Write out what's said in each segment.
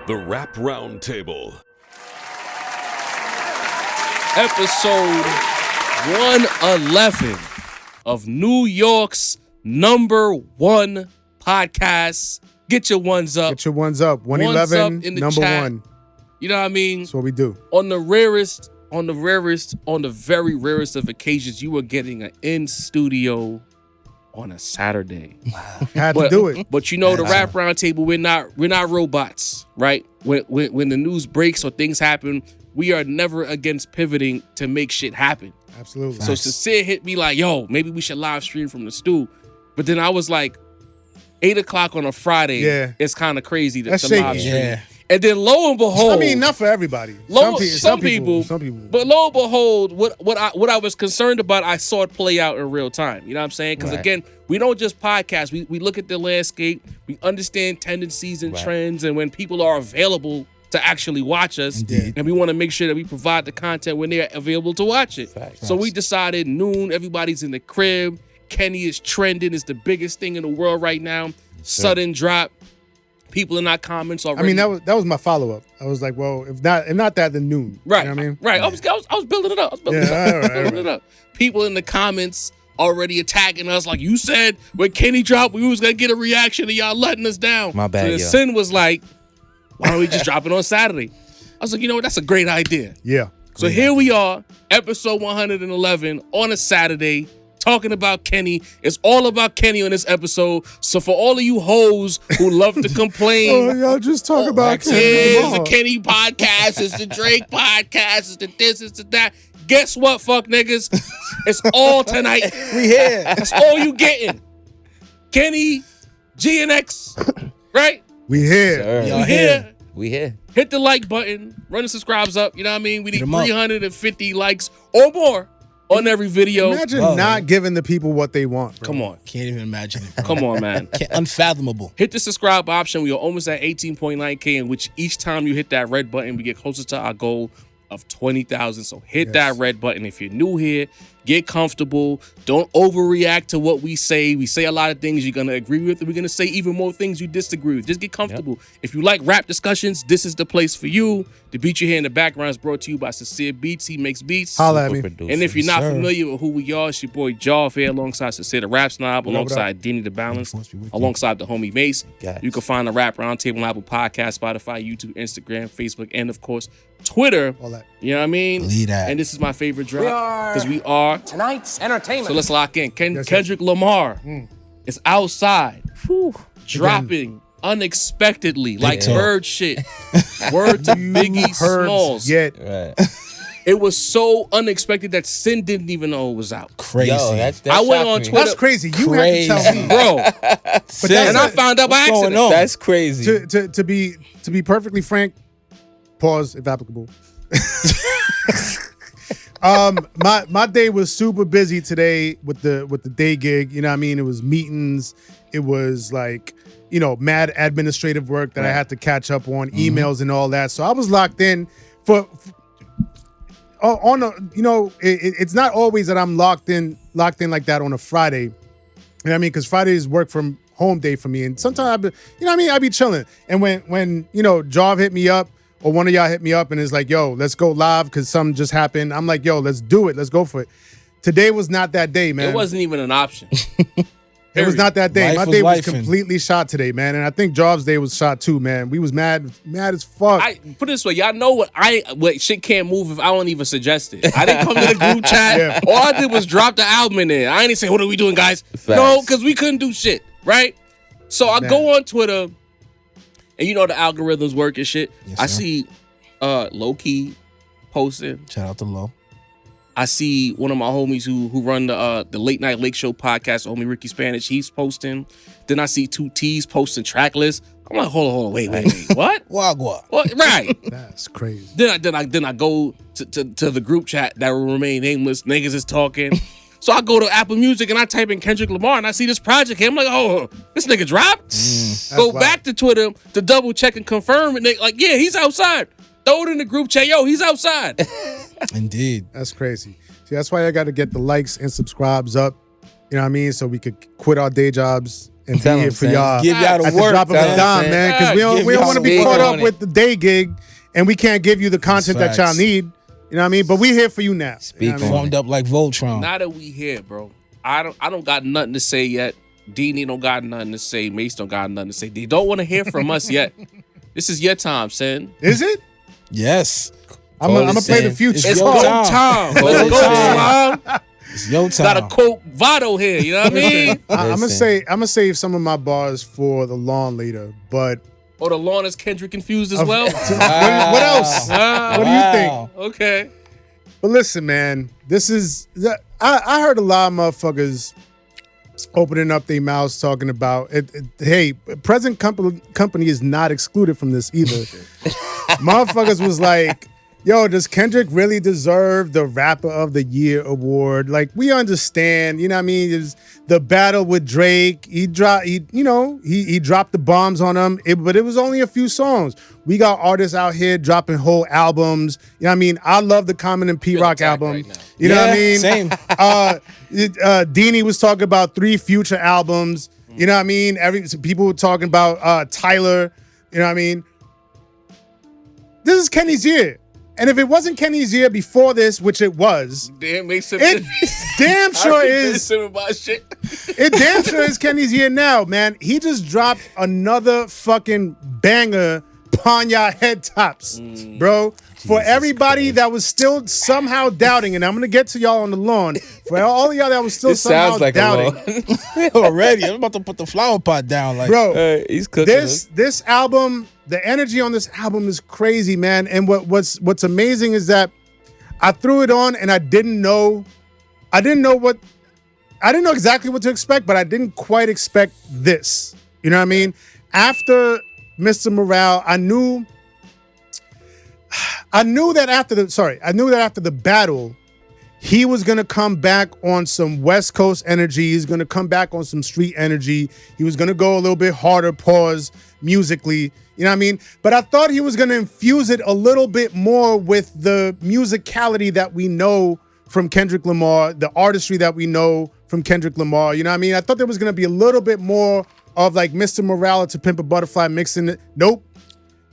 The Rap Roundtable. Episode 111 of New York's #1 podcast. Get your ones up. Get your ones up. 111, Ones up in the number chat. one. You know what I mean? That's what we do. On the very rarest of occasions, you were getting an in-studio on a Saturday. Had to do it. But you know, the Rap Roundtable, we're not robots, right? When the news breaks or things happen, we are never against pivoting to make shit happen. Absolutely. So Sincere hit me like, yo, maybe we should live stream from the stew. But then I was like, 8 o'clock on a Friday, it's kind of crazy to live stream. Yeah. And then lo and behold, I mean, not for everybody. Some people. But But lo and behold, what I was concerned about, I saw it play out in real time. You know what I'm saying? Because again, we don't just podcast. We look at the landscape. We understand tendencies and trends, and when people are available to actually watch us, and we want to make sure that we provide the content when they're available to watch it. So we decided noon, everybody's in the crib. Kenny is trending. It's the biggest thing in the world right now. Sudden drop. People in our comments already. I mean, that was my follow-up. I was like, well, if not that, then noon. Right. You know what I mean? Right. I was building it up. Building it up. People in the comments already attacking us like, you said when Kenny dropped, we was going to get a reaction and y'all letting us down. My bad, So the Sin was like, why don't we just drop it on Saturday? I was like, you know what? That's a great idea. Yeah. So here we are, episode 111 on a Saturday, talking about Kenny. It's all about Kenny on this episode. So for all of you hoes who love to complain, y'all just talk about Kenny. it's the Kenny podcast, it's the Drake podcast, it's the this, it's the that. Guess what, fuck niggas? It's all tonight. We here. That's all you getting. Kenny, GNX, right? We here. Sir. We here. We here. Hit the like button. Run the subscribes up. You know what I mean? We need Hit 'em up. 350 likes or more on every video. Imagine not giving the people what they want, bro. Come on. Can't even imagine it. Come on, man. Unfathomable. Hit the subscribe option. We are almost at 18.9K, in which each time you hit that red button, we get closer to our goal of 20,000. So hit that red button. If you're new here, get comfortable. Don't overreact to what we say. We say a lot of things you're going to agree with, and we're going to say even more things you disagree with. Just get comfortable. If you like rap discussions, this is the place for you. The beat you hear in the background is brought to you by Sincere Beats. He makes beats. Holla at me. And if you're not familiar with who we are, it's your boy Jaw here alongside Sincere the Rap Snob, alongside Denny the Balance, alongside the homie Mase. You can find the Rap Roundtable on Apple Podcasts, Spotify, YouTube, Instagram, Facebook, and of course, Twitter. All that. You know what I mean? Believe that. And this is my favorite drop because we are tonight's entertainment. So let's lock in. Kendrick Lamar is outside, dropping unexpectedly, like bird shit. Word to Biggie Smalls. It was so unexpected that Sin didn't even know it was out. Crazy. Yo, I went on Twitter. That's crazy. You have to tell me, bro. And I found out by accident. That's crazy. To be perfectly frank, pause if applicable. My day was super busy today with the day gig. You know what I mean? It was meetings. It was like, you know, mad administrative work that I had to catch up on, emails and all that. So I was locked in it's not always that I'm locked in like that on a Friday. You know what I mean? Because Friday is work from home day for me. And sometimes I be chilling. And when Jav hit me up, or one of y'all hit me up and is like, yo, let's go live because something just happened. I'm like, yo, let's do it. Let's go for it. Today was not that day, man. It wasn't even an option. It was not that day. Life My day was lifing. completely shot today, man. And I think Job's day was shot too, man. We was mad as fuck. I put it this way, y'all know what shit can't move if I don't even suggest it. I didn't come to the group chat. All I did was drop the album in there. I ain't say, what are we doing, guys? Facts. No, because we couldn't do shit, right? So I go on Twitter, and you know the algorithms work and shit. Yes, I sir. see Low-Key posting. Shout out to Low. I see one of my homies who run the Late Night Lake Show podcast, homie Ricky Spanish, he's posting. Then I see 2T's posting track lists. I'm like, hold on, wait, what? Wagwa. What? Right. That's crazy. Then I go to the group chat that will remain nameless. Niggas is talking. So I go to Apple Music and I type in Kendrick Lamar and I see this project here. I'm like, oh, this nigga dropped? Go back to Twitter to double check and confirm. And they like, yeah, he's outside. Throw it in the group chat. Yo, he's outside. Indeed. That's crazy. See, that's why I got to get the likes and subscribes up. You know what I mean? So we could quit our day jobs and Tell be here him, for son. y'all Give y'all the at work, the drop of tell a him, dime, son. man. Because we Give don't y'all want to the be work caught on up it. with the day gig, and we can't give you the content that y'all facts. need. You know what I mean? But we here for you now. Speak You know what I mean? on Formed up like Voltron. Now that we here, bro, I don't got nothing to say yet. Deanie don't got nothing to say. Mace don't got nothing to say. They don't want to hear from us yet. This is your time, son. Is it? Yes. I'm Call gonna it, play the Sam. future. It's Go your time. time. Let's go, Sam. Slime. It's your time. Got a Coke Vado here. You know what I mean? I'm Listen. gonna save some of my bars for the lawn later, but Or the lawn is Kendrick confused as well. what else? Ah, What do you think? okay. But listen, man, this is I heard a lot of motherfuckers opening up their mouths talking about it. Hey, present company is not excluded from this either. Motherfuckers was like, yo, does Kendrick really deserve the Rapper of the Year award? Like, we understand, you know what I mean? It's the battle with Drake. He dropped the bombs on him, but it was only a few songs. We got artists out here dropping whole albums. You know what I mean? I love the Common and P Rock attacked album. right now. You know what I mean? Same. Deanie was talking about 3 Future albums. You know what I mean? People were talking about Tyler. You know what I mean? This is Kenny's year. And if it wasn't Kenny's year before this, which it was, Damn, makes him. it damn sure is. Shit. It damn sure is Kenny's year now, man. He just dropped another fucking banger upon y'all head tops, bro. For everybody that was still somehow doubting, and I'm gonna get to y'all on the lawn. For all of y'all that was still This somehow sounds like doubting, a Already. I'm about to put the flower pot down. Like, bro. He's cooking. This album, the energy on this album is crazy, man. And what's amazing is that I threw it on and I didn't know exactly what to expect, but I didn't quite expect this. You know what I mean? After Mr. Morale, I knew that after the battle, he was gonna come back on some West Coast energy. He's gonna come back on some street energy. He was gonna go a little bit harder, pause musically. You know what I mean? But I thought he was gonna infuse it a little bit more with the musicality that we know from Kendrick Lamar, the artistry that we know from Kendrick Lamar. You know what I mean? I thought there was gonna be a little bit more of like Mr. Morale to Pimp a Butterfly mixing it. Nope,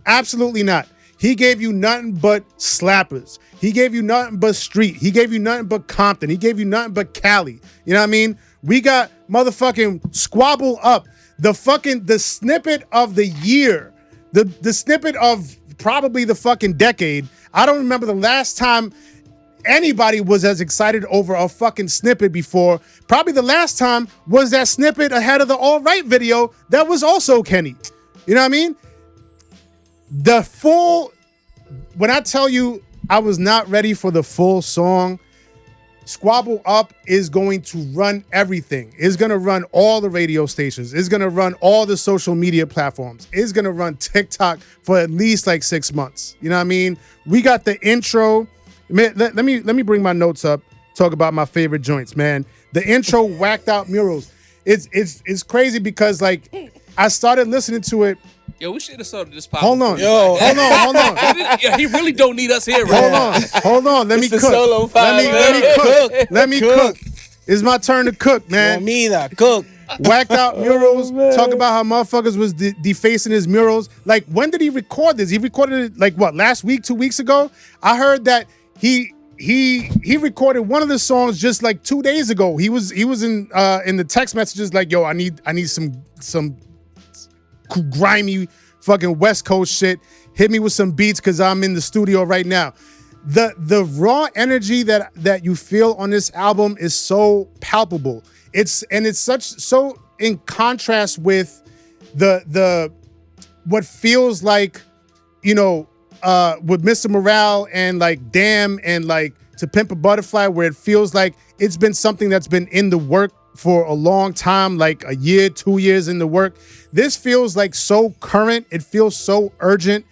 absolutely not. He gave you nothing but slappers. He gave you nothing but street. He gave you nothing but Compton. He gave you nothing but Cali. You know what I mean? We got motherfucking Squabble Up. The snippet of the year. The snippet of probably the fucking decade. I don't remember the last time anybody was as excited over a fucking snippet before. Probably the last time was that snippet ahead of the All Right video that was also Kenny. You know what I mean? When I tell you I was not ready for the full song, Squabble Up is going to run everything. It's going to run all the radio stations. It's going to run all the social media platforms. It's going to run TikTok for at least like 6 months. You know what I mean? We got the intro. Man, let me bring my notes up, talk about my favorite joints, man. The intro whacked out murals. It's crazy because like I started listening to it. Yo, we should have started this podcast. Hold on. Yeah, he really don't need us here, right? Hold on. Let me the cook. solo file, Let me cook. It's my turn to cook, man. cook. Whacked out murals. Talk about how motherfuckers was defacing his murals. Like, when did he record this? He recorded it like what? Last week, 2 weeks ago. I heard that he recorded one of the songs just like 2 days ago. He was in the text messages like, yo, I need some grimy fucking West Coast shit. Hit me with some beats because I'm in the studio right now. The raw energy that you feel on this album is so palpable. It's so in contrast with the what feels like, you know, with Mr. Morale and like Damn and like To Pimp a Butterfly, where it feels like it's been something that's been in the work for a long time, like a year, 2 years in the work. This feels like so current. It feels so urgent.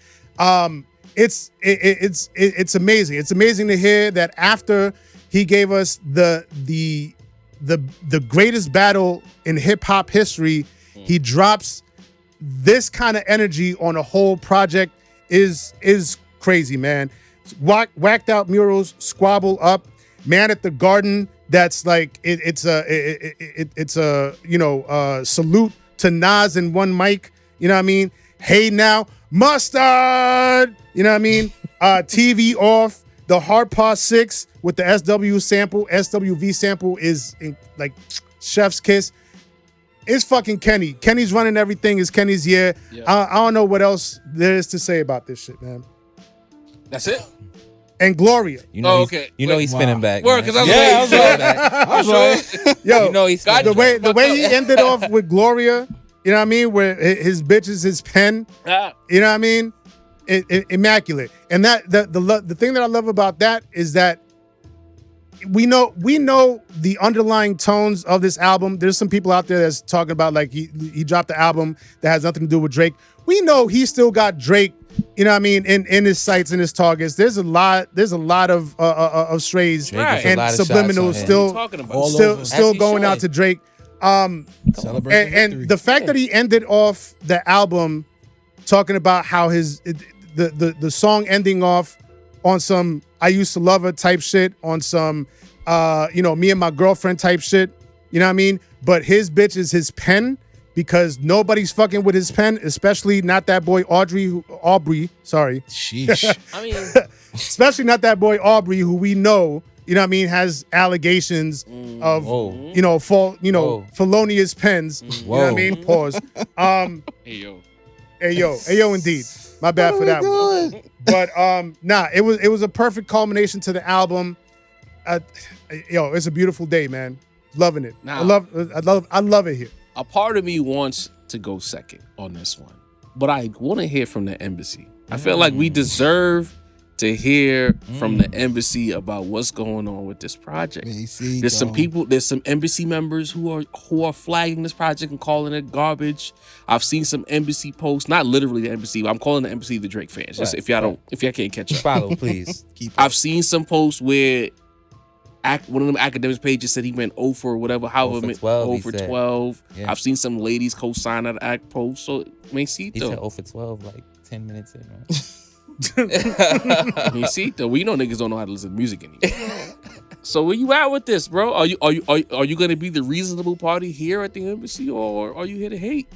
It's amazing. It's amazing to hear that after he gave us the greatest battle in hip hop history, he drops this kind of energy on a whole project is crazy, man. Whacked out murals, Squabble Up, Man at the Garden. That's like it's a salute to Nas and One Mic. You know what I mean? Hey Now, Mustard. You know what I mean? TV Off, the Hard Part 6 with the SWV sample is like chef's kiss. It's fucking Kenny. Kenny's running everything. It's Kenny's year. I don't know what else there is to say about this shit, man. That's it? And Gloria. You know, okay. He's spinning back. Word, because I was like, yo, you know he's the way he ended off with Gloria, you know what I mean? Where his bitch is his pen. You know what I mean? Immaculate. And that the thing that I love about that is that we know the underlying tones of this album. There's some people out there that's talking about like he dropped the album that has nothing to do with Drake. We know he still got Drake, you know what I mean, in his sights and his targets. There's a lot of strays and subliminals still going out to Drake. And the fact that he ended off the album talking about how the song ending off on some I used to love her type shit, on some me and my girlfriend type shit, you know what I mean? But his bitch is his pen because nobody's fucking with his pen, especially not that boy Aubrey, sorry. Sheesh. I mean, especially not that boy Aubrey, who we know, you know what I mean, has allegations of felonious pens. You know what I mean? Pause. Hey yo, indeed. My bad for that one. But it was a perfect culmination to the album. It's a beautiful day, man. Loving it. I love it here. A part of me wants to go second on this one, but I want to hear from the embassy. I feel like we deserve to hear from the embassy about what's going on with this project. There's some embassy members who are flagging this project and calling it garbage. I've seen some embassy posts, not literally the embassy, but I'm calling the embassy the Drake fans. Just if y'all can't catch up. Follow, please. I've seen some posts where one of them academics pages said he went 0 for whatever, 0 for 12. Yeah. I've seen some ladies co-sign that act post. So, Mase He said 0 for 12 like 10 minutes in, man. We know niggas don't know how to listen to music anymore. So where you at with this, bro? Are you gonna be the reasonable party here at the embassy, or are you here to hate?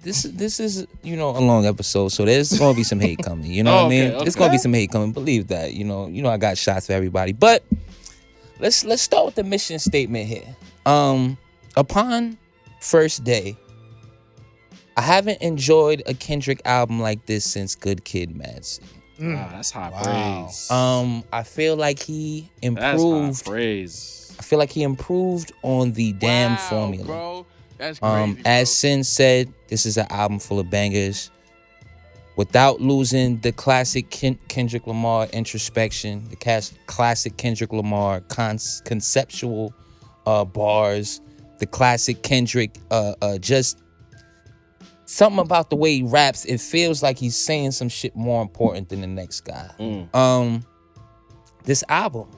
This is a long episode, so there's gonna be some hate coming. You know what I mean? Okay. It's gonna be some hate coming. Believe that. You know I got shots for everybody. But let's start with the mission statement here. Upon first day, I haven't enjoyed a Kendrick album like this since Good Kid, Mad City. Wow, that's high praise. I feel like he improved. That's high praise. I feel like he improved on the damn formula. Bro. That's crazy, as Sin said, this is an album full of bangers. Without losing the classic Kendrick Lamar introspection, the classic Kendrick Lamar conceptual bars, the classic Kendrick just something about the way he raps. It feels like he's saying some shit more important than the next guy. This album,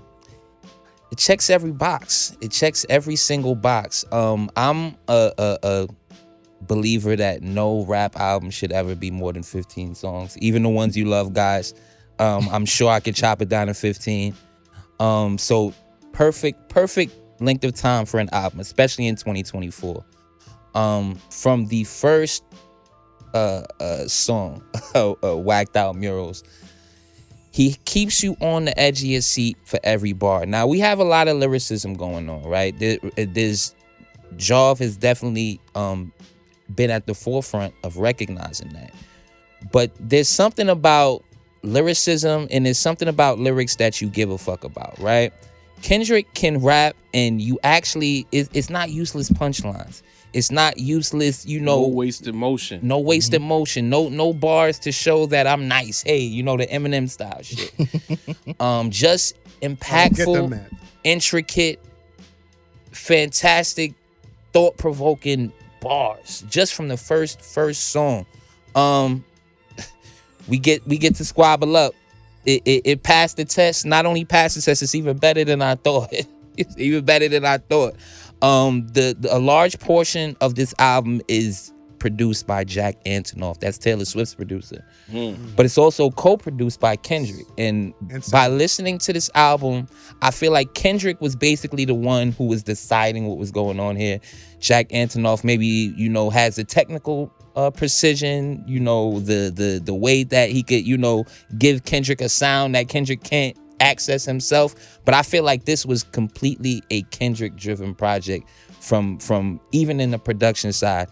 it checks every box. It checks every single box. I'm a believer that no rap album should ever be more than 15 songs. Even the ones you love, guys. I'm sure I could chop it down to 15. So perfect length of time for an album, especially in 2024. From the first song, Whacked Out Murals, he keeps you on the edge of your seat for every bar. Now, we have a lot of lyricism going on, right? Jov has definitely been at the forefront of recognizing that. But there's something about lyricism, and there's something about lyrics that you give a fuck about, right? Kendrick can rap, and you actually, it's not useless punchlines. It's not useless, no wasted motion. No wasted motion. No bars to show that I'm nice. Hey, the Eminem style shit. Just impactful, intricate, fantastic, thought-provoking bars. Just from the first song. We get to squabble up. It passed the test. Not only passed the test, it's even better than I thought. It's even better than I thought. A large portion of this album is produced by Jack Antonoff. That's Taylor Swift's producer. But it's also co-produced by Kendrick. And by listening to this album, I feel like Kendrick was basically the one who was deciding what was going on here. Jack Antonoff maybe, you know, has the technical precision, you know, the way that he could, you know, give Kendrick a sound that Kendrick can't access himself. But I feel like this was completely a Kendrick driven project from even in the production side.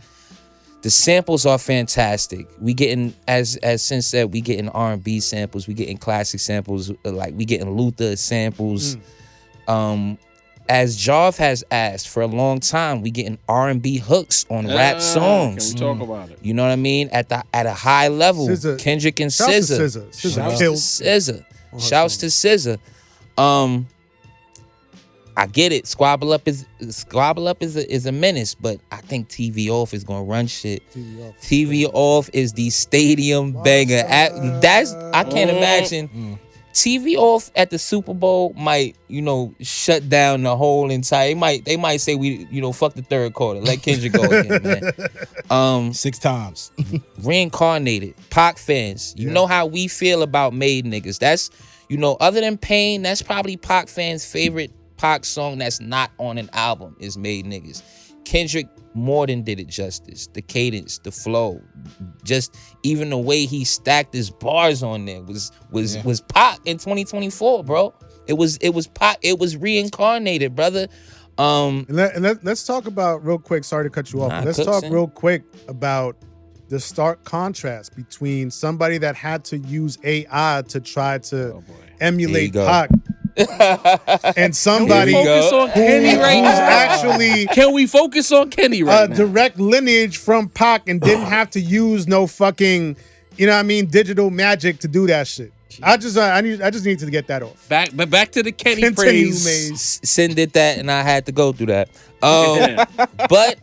The samples are fantastic. We getting, as Sin said, we getting R&B samples, we getting classic samples, like we getting Luther samples. As Jarv has asked for a long time, we getting R&B hooks on rap songs. Can we talk about it? You know what I mean? At a high level, SZA. Kendrick and Shouts to SZA. SZA. Shouts to SZA. Shouts to SZA. I get it. Squabble Up is a menace, but I think TV Off is gonna run shit. TV Off is the stadium banger. I can't imagine. TV Off at the Super Bowl might, you know, shut down the whole entire. They might say we, you know, fuck the third quarter. Let Kendrick go again, man. 6 times. Reincarnated. Pac fans, you know how we feel about Made Niggas. That's, you know, other than Pain, that's probably Pac fans' favorite Pac song that's not on an album is Made Niggas. Kendrick more than did it justice. The cadence, the flow, just even the way he stacked his bars on there was Pac in 2024, bro. It was Pac. It was reincarnated, brother. Let's talk about real quick. Sorry to cut you off. But let's talk real quick about the stark contrast between somebody that had to use AI to try to emulate Pac. And somebody Can we focus on Kenny right now? Actually, can we focus on Kenny right now? Direct lineage from Pac and didn't have to use no fucking, you know what I mean, digital magic to do that shit. I just need to get that off. Back to the Kenny Continue, praise. Maze. Sin did that, and I had to go through that. But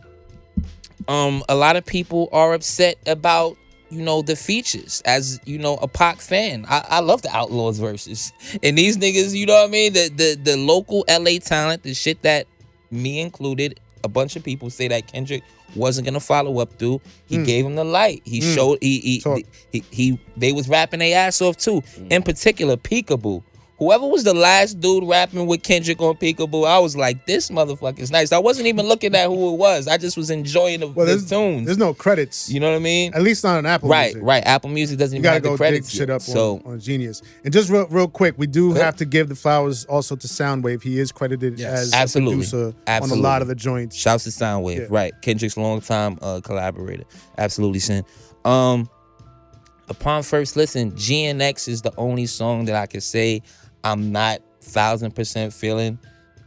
a lot of people are upset about, you know, the features. As, you know, a Pac fan, I love the Outlaws verses. And these niggas, you know what I mean? The local LA talent, the shit that me included, a bunch of people say that Kendrick wasn't gonna follow up through. He gave him the light. He showed they was rapping their ass off too. In particular, Peekaboo. Whoever was the last dude rapping with Kendrick on Peekaboo, I was like, this motherfucker's nice. I wasn't even looking at who it was. I just was enjoying the tunes. There's no credits. You know what I mean? At least not on Apple Music. Right. Apple Music doesn't even have the credits. You gotta go dig shit up on Genius. And just real quick, we do have to give the flowers also to Soundwave. He is credited as a producer on a lot of the joints. Shouts to Soundwave. Right. Kendrick's longtime collaborator. Absolutely, Sin. Upon first listen, GNX is the only song that I could say I'm not 1000% feeling,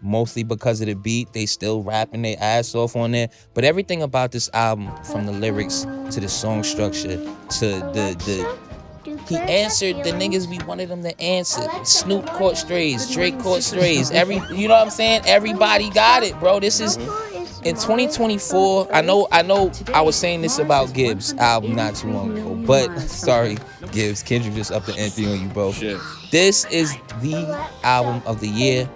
mostly because of the beat. They still rapping their ass off on there. But everything about this album, from the lyrics to the song structure to the he answered the niggas we wanted him to answer. Snoop caught strays, Drake caught strays. You know what I'm saying? Everybody got it, bro. This is in 2024. I know I was saying this about Gibbs' album not too long ago, but sorry, Gibbs, Kendrick just upped the ante on you, bro. Shit. This is the album of the year.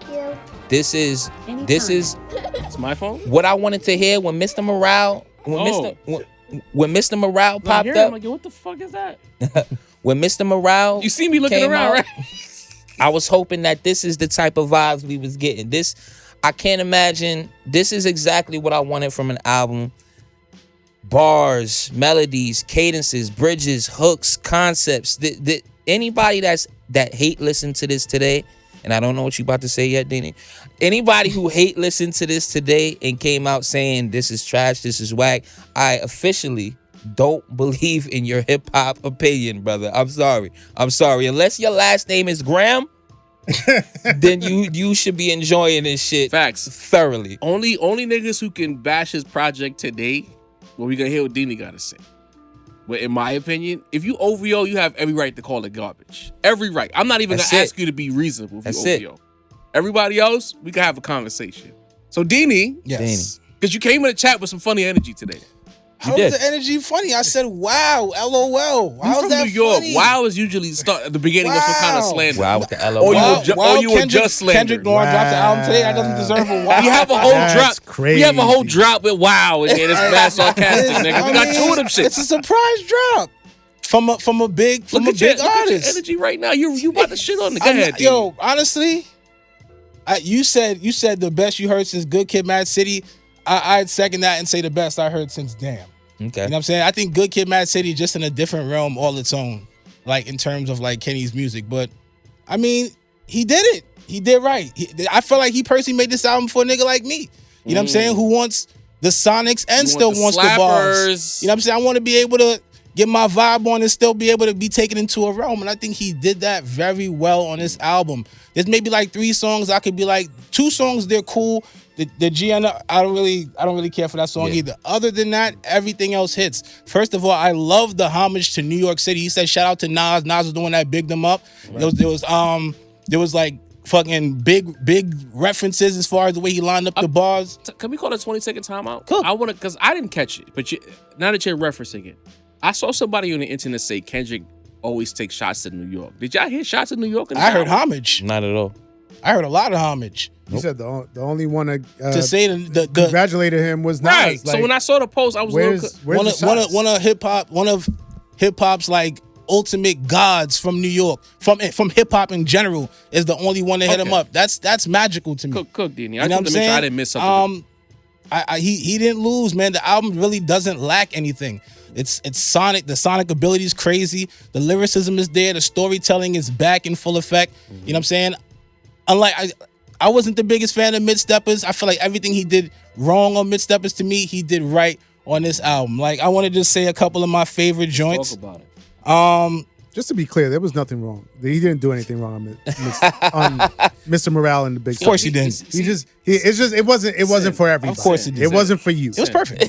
This is It's my phone? what I wanted to hear when Mr. Morale when Mr. Morale popped I'm up. like, what the fuck is that? When Mr. Morale, You see me looking came around, out, right? I was hoping that this is the type of vibes we was getting. This, I can't imagine. This is exactly what I wanted from an album. Bars, melodies, cadences, bridges, hooks, concepts. Anybody that hate listen to this today, and I don't know what you about to say yet, Dini. Anybody who hate listen to this today and came out saying this is trash, this is whack, I officially don't believe in your hip hop opinion, brother. I'm sorry. Unless your last name is Graham, then you should be enjoying this shit. Facts. Thoroughly. Only niggas who can bash his project today, well, we gonna hear what Dini gotta say. But in my opinion, if you OVO, you have every right to call it garbage. Every right. I'm not even That's gonna it. ask you to be reasonable if That's you OVO. Everybody else, we can have a conversation. So Dini, Yes. because you came in the chat with some funny energy today. How is the energy funny? I said, wow, LOL. You How's from that New York. funny? Wow is usually start at the beginning of some kind of Wow. slander. Wow with the LO. Or you Wow, were ju- wow, or you were Kendrick- just slandered. Kendrick Lamar dropped the album today. That doesn't deserve a wow. We have a whole That's drop. crazy. We have a whole drop with wow in there. It's mad sarcastic, nigga. We got two of them shits. It's a surprise drop from a big Look at your artist. energy right now. You about to shit on the go ahead, Yo, honestly, you said the best you heard since Good Kid, Mad City. I'd second that and say the best I heard since Damn. Okay. You know what I'm saying? I think Good Kid, Mad City just in a different realm all its own, like in terms of like Kenny's music. But I mean, he did it. He did right. I feel like he personally made this album for a nigga like me. You know what I'm saying? Who wants the Sonics and You still want the wants the bars. slappers. You know what I'm saying? I want to be able to get my vibe on and still be able to be taken into a realm. And I think he did that very well on this album. There's maybe like 3 songs I could be like, 2 songs they're cool. The GNX, I don't really care for that song either. Other than that, everything else hits. First of all, I love the homage to New York City. He said shout out to Nas. Nas was the one that bigged them up. Right. There was like fucking big references as far as the way he lined up the bars. Can we call it a 20-second timeout? Cool. I want to, because I didn't catch it, but now that you're referencing it, I saw somebody on the internet say Kendrick always takes shots to New York. Did y'all hear shots in New York? I heard homage. Not at all. I heard a lot of homage. You said the only one that To say the congratulated him was Nas. Right. So when I saw the post, I was one of hip hop's like ultimate gods from New York, from hip hop in general, is the only one that hit him up. That's magical to me. Cook, Dini. You I know just what I'm to make sure saying? I didn't miss something. He didn't lose, man. The album really doesn't lack anything. It's sonic. The sonic ability is crazy. The lyricism is there. The storytelling is back in full effect. You know what I'm saying? Unlike I wasn't the biggest fan of Mid-Steppers. I feel like everything he did wrong on Mid-Steppers, to me, he did right on this album. Like, I want to just say a couple of my favorite joints. Talk about it. Just to be clear, there was nothing wrong. He didn't do anything wrong on Mr. Morale and the Big. Of course he didn't. It wasn't for everybody. Of course he did. It wasn't for you. It was perfect.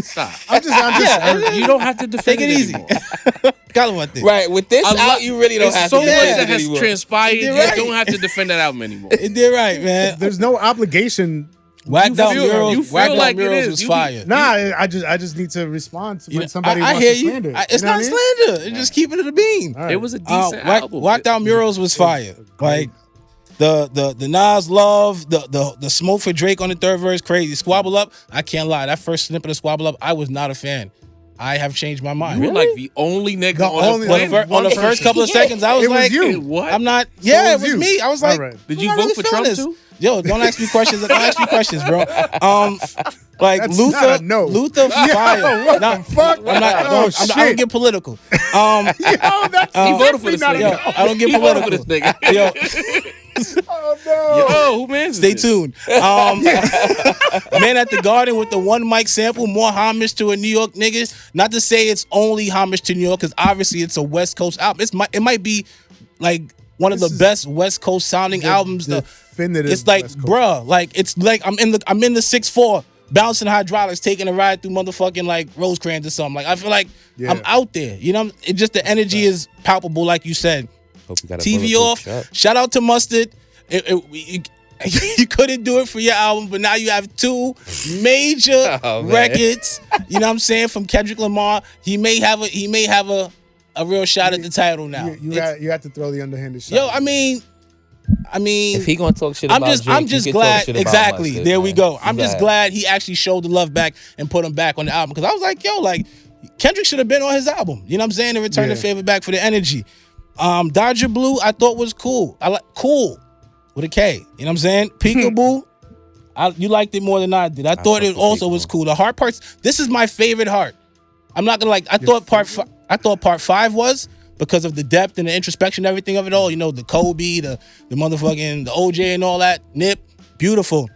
Stop. I'm just You don't have to defend Take it easy. anymore. Got him with this. Right, with this out, you really don't There's have so to much defend that it has anymore. transpired. You You did right. don't have to defend that album anymore. It did right, man. There's no obligation. Whacked out you murals. feel Whacked out like it murals is. was You- fire. Nah, I just need to respond to when somebody I wants hear to you. slander. It's You know not what I mean? slander. It's just keeping it a beam. All right. It was a decent album. Whacked out murals was fire. Like the Nas love, the smoke for Drake on the third verse, crazy. Squabble Up, I can't lie. That first snippet of Squabble Up, I was not a fan. I have changed my mind. You were like the only nigga The on only- the on the planet. fir- on the first couple of seconds, I was It was like, you. What? I'm not. So Yeah, it it was you. me. I was All like, right. Did I'm you not vote really for feeling Trump this. too? Yo, don't ask me questions. Don't ask me questions, bro. Like That's Luther, not a no. Luther fire. what Nah, the fuck? I'm not. Oh, I don't shit. get political. Yo, that's He voted for this not a nigga. no. I don't get He voted for political. this nigga. Yo, Oh no. Yo, who mans is stay this? tuned. Man at the Garden with the one mic sample, more homage to a New York nigga. Not to say it's only homage to New York, because obviously it's a West Coast album. It might be like one of the best West Coast sounding albums. Definitive It's like, West Coast. bruh, like it's like I'm in the 6'4", bouncing hydraulics, taking a ride through motherfucking like Rosecrans or something. Like I feel like I'm out there. You know, it just the energy is palpable, like you said. Hope you got a TV bulletproof off. shot. Shout out to Mustard. You couldn't do it for your album, but now you have 2 major Oh, man. records. You know what I'm saying, from Kendrick Lamar. He may have a real shot at the title now. You had to throw the underhanded shot. Yo, I mean, If he gonna talk shit I'm about just Drake, I'm just you can talk glad. shit about Exactly. Mustard, There we man. go. You I'm just got it. glad he actually showed the love back and put him back on the album, because I was like, yo, like Kendrick should have been on his album. You know what I'm saying? To return the favor back for the energy. Dodger Blue, I thought was cool. I like cool with a K. You know what I'm saying? Peekaboo. You liked it more than I did. I thought it fuck with also was Peekaboo. cool. The heart parts. This is my favorite heart. I'm not gonna like. I thought part 5 was, because of the depth and the introspection, and everything of it all. You know, the Kobe, the motherfucking, the OJ and all that. Nip, beautiful.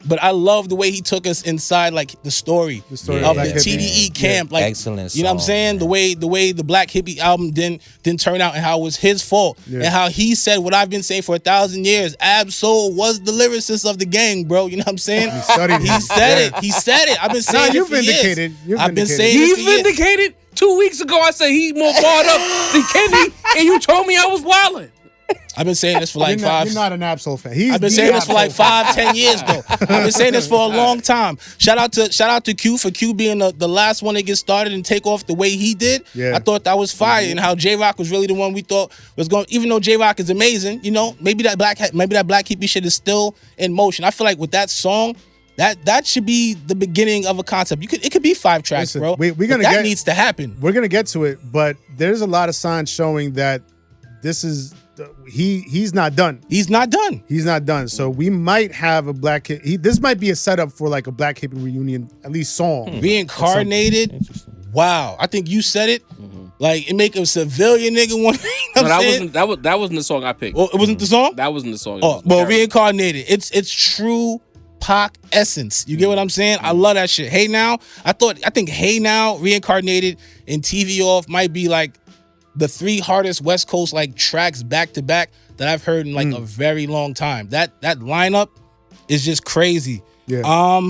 But I love the way he took us inside, like the story The story of of the Black Hippie. TDE camp. Like, Excellent you know what I'm song, saying? man. The way the Black Hippie album didn't turn out, and how it was his fault, and how he said what I've been saying for 1,000 years. Ab-Soul was the lyricist of the gang, bro. You know what I'm saying? studied He him. said it. He said it. I've been saying you it for years. vindicated. You're I've been vindicated. saying it He's for years. vindicated. 2 weeks ago, I said he more barred up than Kenny, and you told me I was wilding. I've been saying this for like You're not an Absol fan. I've been saying this for like 5-10 years though. I've been saying this for a long time. Shout out to Q for Q being the last one to get started and take off the way he did. Yeah. I thought that was fire, and how J-Rock was really the one we thought was going. Even though J-Rock is amazing, you know, maybe that black hippie shit is still in motion. I feel like with that song, that should be the beginning of a concept. It could be 5 tracks, Listen, bro. that needs to happen. We're gonna get to it, but there's a lot of signs showing that this is he's not done. He's not done. He's not done. So we might have a black hip. This might be a setup for like a black hippie reunion, at least song. Reincarnated. Wow. I think you said it. Like it make a civilian nigga want. No, that wasn't the song I picked. Oh, it wasn't the song. That wasn't the song. Oh, well, Reincarnated. It's true Pac essence. You get what I'm saying? I love that shit. Hey Now. I think Hey Now, Reincarnated, and TV Off might be like the 3 hardest West Coast like tracks back to back that I've heard in like a very long time. That lineup is just crazy. Yeah.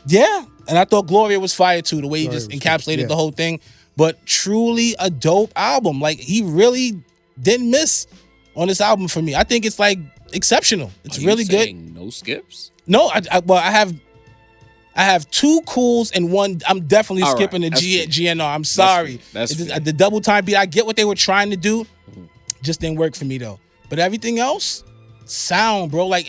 Yeah. And I thought Gloria was fire too, the way he just encapsulated the whole thing. But truly a dope album. Like he really didn't miss on this album for me. I think it's like exceptional. It's really good. No skips? No, I have 2 cools and 1. I'm definitely All skipping right, the GNR. I'm sorry. That's the double time beat. I get what they were trying to do. Just didn't work for me though. But everything else, sound, bro. Like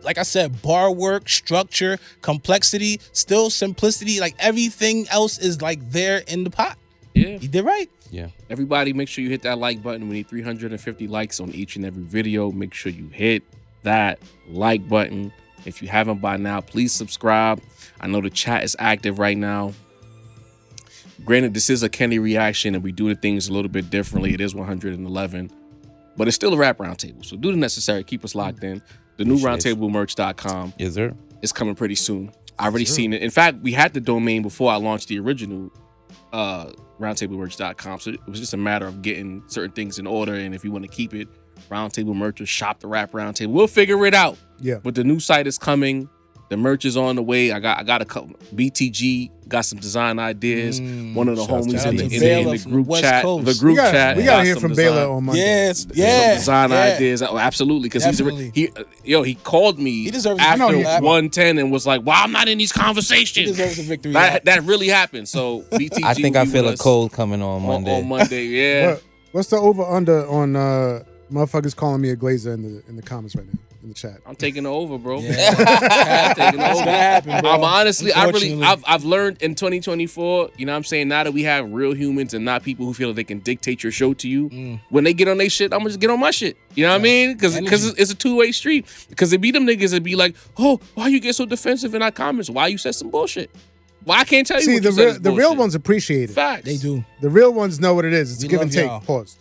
I said, bar work, structure, complexity, still simplicity. Like everything else is like there in the pot. Yeah. He did right. Yeah. Everybody, make sure you hit that like button. We need 350 likes on each and every video. Make sure you hit that like button. If you haven't by now, please subscribe. I know the chat is active right now. Granted, this is a Kenny reaction and we do the things a little bit differently. It is 111, but it's still a rap roundtable. So do the necessary. Keep us locked in. The new roundtablemerch.com Yes, sir. is coming pretty soon. I already seen it. In fact, we had the domain before I launched the original roundtablemerch.com. So it was just a matter of getting certain things in order. And if you want to keep it, Roundtable Merch or Shop the Rap Roundtable, we'll figure it out. Yeah. But the new site is coming. The merch is on the way. I got a couple. BTG got some design ideas. One of the homies in the group chat. The group chat. We gotta hear from Baylor on Monday. Yes, Some yeah. design ideas. Oh, absolutely. Because he called me after 110 and was like, "Well, I'm not in these conversations." He deserves a victory. That really happened. So BTG. I think I feel a cold coming on Monday. On Monday, yeah. What's the over under on motherfuckers calling me a glazer in the comments right now in the chat? I'm taking it over, bro. Yeah. I'm taking it over. Happen, bro. I'm honestly, I've learned in 2024, you know what I'm saying, now that we have real humans and not people who feel that they can dictate your show to you, when they get on their shit, I'm gonna just get on my shit. You know what I mean? Because it's a two-way street. Because it be them niggas that be like, oh, why you get so defensive in our comments? Why you said some bullshit? Well, I can't tell you what you said is the real ones appreciate it. Facts. They do. The real ones know what it is. It's We give and love take. y'all. Pause.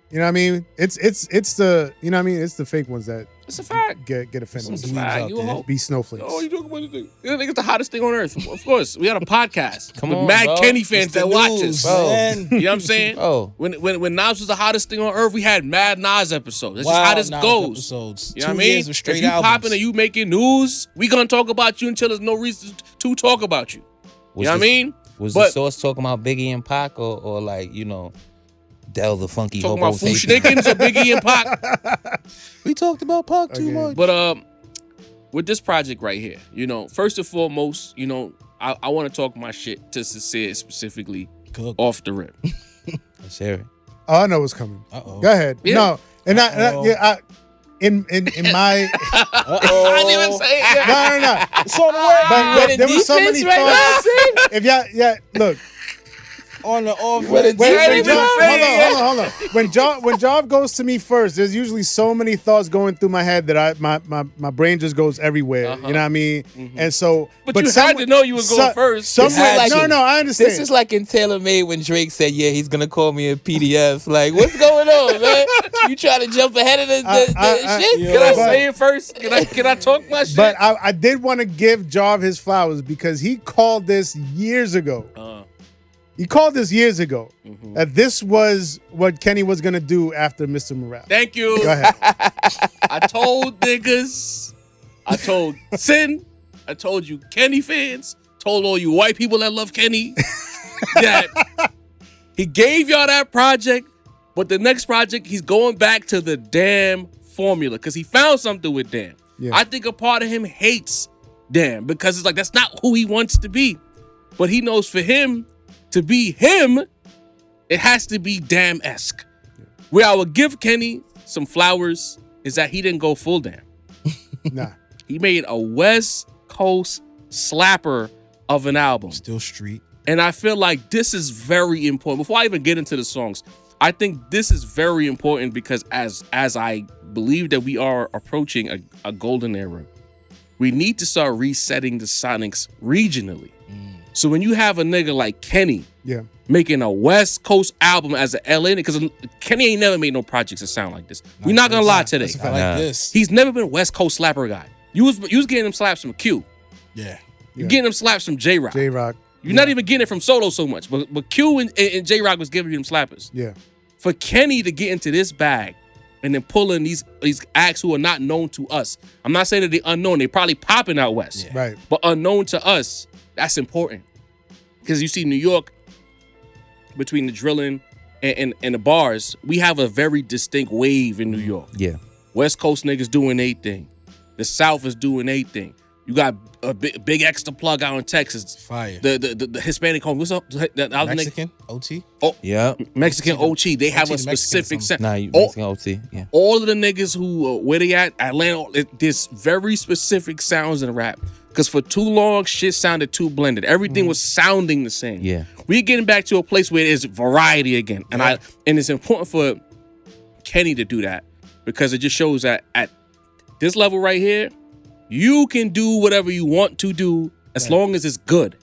You know what I mean? It's the you know what I mean? It's the fake ones that It's a fact. get offended. It's a fact. You a hoe. Be snowflakes. Oh, you talking about anything? You think it's the hottest thing on earth? Of course. We got a podcast. Come with on, mad bro. Kenny fans that watch us. bro. You know what I'm saying? Oh. When Nas was the hottest thing on earth, we had mad Nas episodes. That's just how this Nas goes. episodes. You know what I 2 mean? years of straight if you albums. popping and you making news, we gonna talk about you until there's no reason to talk about you. You know what I mean? Was the source talking about Biggie and Pac or like, you know, Del the Funky Talking Hobo about Fu Sapien? Schnickens or Biggie and Pac. We talked about Pac too much. But with this project right here, you know, first and foremost, you know, I want to talk my shit to Sincere specifically off the rip. Let's hear it. Oh, I know what's coming. Uh-oh. Go ahead. Yeah. No, and in my I didn't even say it yet. no. It's on the way. But there were so many thoughts. If y'all, look. On the off. Hold on. When Job goes to me first, there's usually so many thoughts going through my head that my brain just goes everywhere. You know what I mean? And so, But you had to know you was going first. I understand. This is like in Taylor Made when Drake said, "Yeah, he's gonna call me a PDF." Like, what's going on, man? You try to jump ahead of the shit? Can I say it first? Can I talk my shit? But I did want to give Job his flowers because he called this years ago. He called this years ago that this was what Kenny was gonna do after Mr. Morale. Thank you. Go ahead. I told niggas, I told Sin, I told you Kenny fans, told all you white people that love Kenny that he gave y'all that project But the next project, he's going back to the Damn formula because he found something with Damn. Yeah. I think a part of him hates Damn because it's like that's not who he wants to be. But he knows for him to be him, it has to be Damn-esque. Where I would give Kenny some flowers is that he didn't go full Damn. Nah. He made a West Coast slapper of an album. Still street. And I feel like this is very important. Before I even get into the songs, I think this is very important because as I believe that we are approaching a golden era, we need to start resetting the Sonics regionally. So when you have a nigga like Kenny making a West Coast album as an LA, because Kenny ain't never made no projects that sound like this. We're not gonna lie today. Like this. He's never been a West Coast slapper guy. You was getting him slaps from Q. Yeah. You're getting him slaps from J-Rock. J-Rock. You're not even getting it from Solo so much, but Q and J-Rock was giving you them slappers. Yeah. For Kenny to get into this bag and then pulling these acts who are not known to us. I'm not saying that they're unknown. They probably popping out west. Right. But unknown to us, that's important. Because you see New York, between the drilling and the bars, we have a very distinct wave in New York. Yeah. West Coast niggas doing their thing. The South is doing their thing. You got a big extra plug out in Texas. Fire. The Hispanic home. What's up? The other Mexican? OT? Oh, Yeah. Mexican OT. They have OT, a the Mexican specific sound. Nah, you All- Mexican OT. Yeah. All of the niggas who where they at Atlanta, there's very specific sounds in rap. Because for too long, shit sounded too blended. Everything was sounding the same. Yeah. We're getting back to a place where there's variety again, and it's important for Kenny to do that because it just shows that at this level right here, you can do whatever you want to do as long as it's good.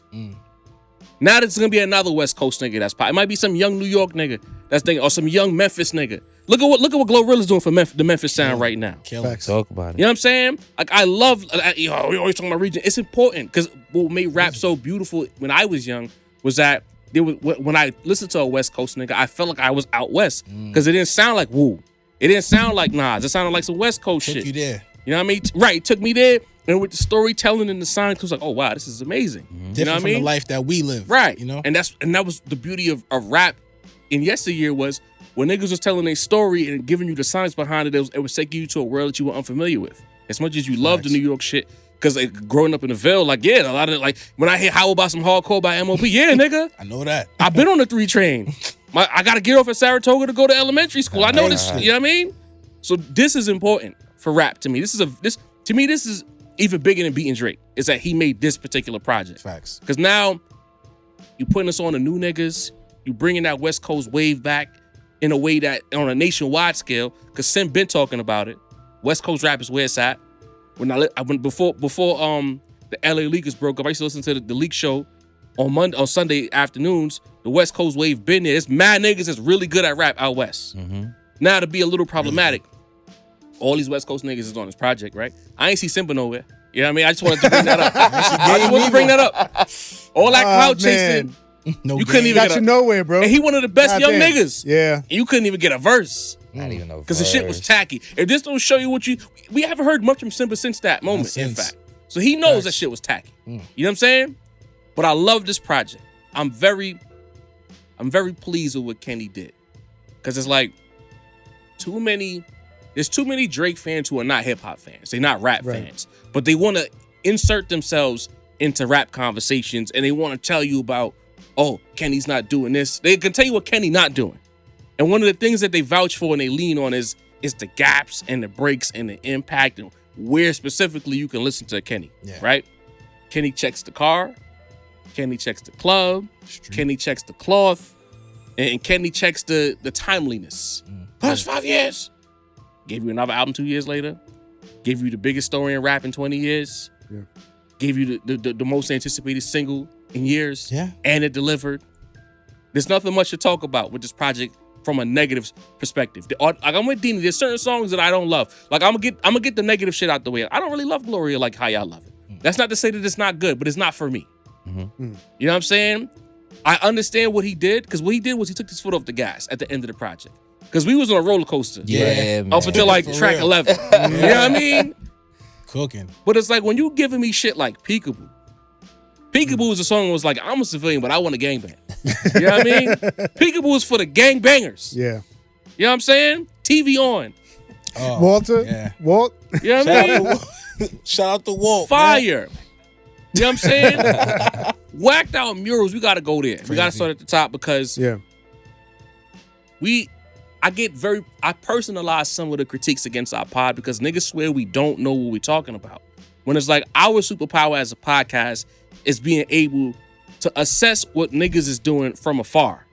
Now there's gonna be another West Coast nigga that's pop. It might be some young New York nigga that's thinking, or some young Memphis nigga. Look at what Glorilla's doing for the Memphis sound right now. Facts. Talk about it. You know what I'm saying? Like I love, we always talking about region. It's important because what made rap so beautiful when I was young was that when I listened to a West Coast nigga, I felt like I was out west because it didn't sound like Woo. It didn't sound like Nas. It sounded like some West Coast shit. Took you there. You know what I mean? Right, it took me there, and with the storytelling and the signs, it was like, oh wow, this is amazing. You know Different what I from mean? the life that we live. Right. You know? And that was the beauty of rap in yesteryear was when niggas was telling their story and giving you the science behind it, it was taking you to a world that you were unfamiliar with. As much as you love the New York shit, because growing up in the Ville, like, yeah, a lot of it, like, when I hear How About Some Hardcore by M.O.P., yeah, nigga. I know that. I've been on the 3 train. I got to get off at Saratoga to go to elementary school. I know this, you know what I mean? So this is important for rap to me. This is even bigger than beating Drake, is that he made this particular project. Facts. Because now you putting us on the new niggas, you bringing that West Coast wave back in a way that on a nationwide scale, because Sim been talking about it. West Coast rap is where it's at. Before the LA Leakers broke up, I used to listen to the Leak show on Sunday afternoons. The West Coast wave been there. There's mad niggas that's really good at rap out west. Now to be a little problematic, all these West Coast niggas is on this project, right? I ain't see Simba nowhere. You know what I mean? I just wanted to bring that up. I just wanted to bring that up. All that clout chasing, No you couldn't game. even Got get you a, nowhere, bro. and he one of the best God young damn. niggas. Yeah. And you couldn't even get a verse. Not even a Because the shit was verse. tacky. If this don't show you we haven't heard much from Simba since that moment, in since. fact. So he knows that shit was tacky. You know what I'm saying? But I love this project. I'm very pleased with what Kenny did. Because it's like there's too many Drake fans who are not hip hop fans. They're not rap fans. But they want to insert themselves into rap conversations and they want to tell you about, oh, Kenny's not doing this. They can tell you what Kenny not doing. And one of the things that they vouch for and they lean on is the gaps and the breaks and the impact and where specifically you can listen to Kenny, right? Kenny checks the car. Kenny checks the club. Kenny checks the cloth. And Kenny checks the timeliness. Past 5 years. Gave you another album 2 years later. Gave you the biggest story in rap in 20 years. Yeah. Gave you the most anticipated single in years. Yeah. And it delivered. There's nothing much to talk about with this project from a negative perspective. Like I'm with Dini, there's certain songs that I don't love. Like I'm gonna get the negative shit out the way. I don't really love Gloria like how y'all love it. That's not to say that it's not good, but it's not for me. You know what I'm saying? I understand what he did, because what he did was he took his foot off the gas at the end of the project. Because we was on a roller coaster. Yeah, man. Up until like For track real. 11. You know what I mean? Cooking. But it's like when you giving me shit like Peekaboo. Peekaboo is a song that was like, I'm a civilian, but I want a gangbang. You know what I mean? Peekaboo is for the gangbangers. Yeah. You know what I'm saying? TV on. Oh, Walter, yeah. Walt. You know what I mean? Shout out to Walt. Fire. You know what I'm saying? Whacked out murals. We got to go there. We got to start at the top because Yeah. I personalize some of the critiques against our pod because niggas swear we don't know what we're talking about. When it's like our superpower as a podcast is being able to assess what niggas is doing from afar.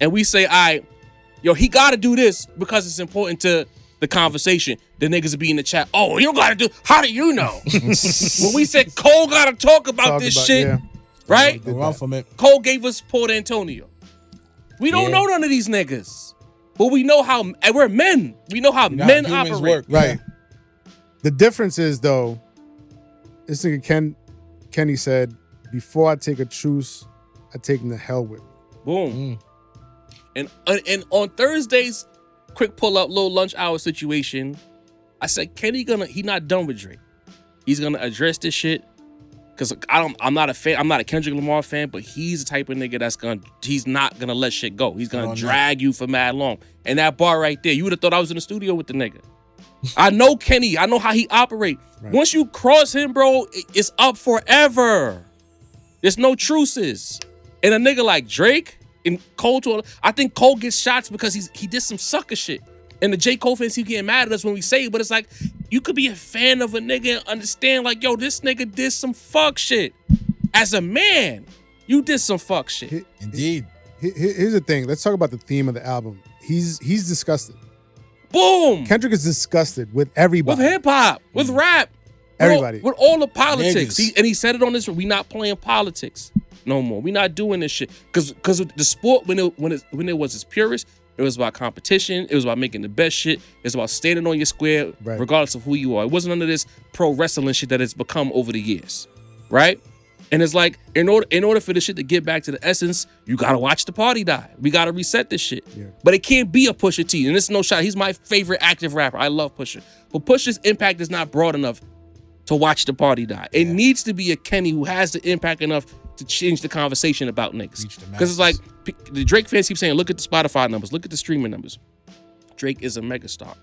And we say, all right, yo, he got to do this because it's important to the conversation. The niggas will be in the chat. Oh, you don't got to do. How do you know? When we said Cole got to talk about this shit, yeah. right? Run from it. Cole gave us Port Antonio. We don't know none of these niggas, but we know how. And we're men. We know how men humans operate. work. Right. The difference is though, this nigga Kenny said, before I take a truce, I take him to hell with. Boom. And on Thursdays, quick pull up, little lunch hour situation. I said, Kenny he not done with Drake. He's gonna address this shit. Cause I'm not a fan. I'm not a Kendrick Lamar fan, but he's the type of nigga he's not gonna let shit go. He's gonna drag you for mad long. And that bar right there, you would have thought I was in the studio with the nigga. I know Kenny. I know how he operate. Right. Once you cross him, bro, it's up forever. There's no truces. And a nigga like Drake and Cole, I think Cole gets shots because he did some sucker shit. And the J. Cole fans keep getting mad at us when we say it, but it's like, you could be a fan of a nigga and understand, like, yo, this nigga did some fuck shit. As a man, you did some fuck shit. Indeed. Here's the thing. Let's talk about the theme of the album. He's disgusted. Boom. Kendrick is disgusted with everybody. With hip hop, with rap. Everybody. With all the politics. Niggas. He said it on this, we not playing politics no more. We not doing this shit. Because the sport, when it was its purest, it was about competition. It was about making the best shit. It was about standing on your square, regardless of who you are. It wasn't none of this pro wrestling shit that it's become over the years, right? And it's like, in order for this shit to get back to the essence, you gotta watch the party die. We gotta reset this shit. Yeah. But it can't be a Pusha T. And it's no shot. He's my favorite active rapper. I love Pusha. But Pusha's impact is not broad enough to watch the party die. It needs to be a Kenny who has the impact enough to change the conversation about niggas. Because it's like, the Drake fans keep saying, look at the Spotify numbers, look at the streaming numbers. Drake is a megastar.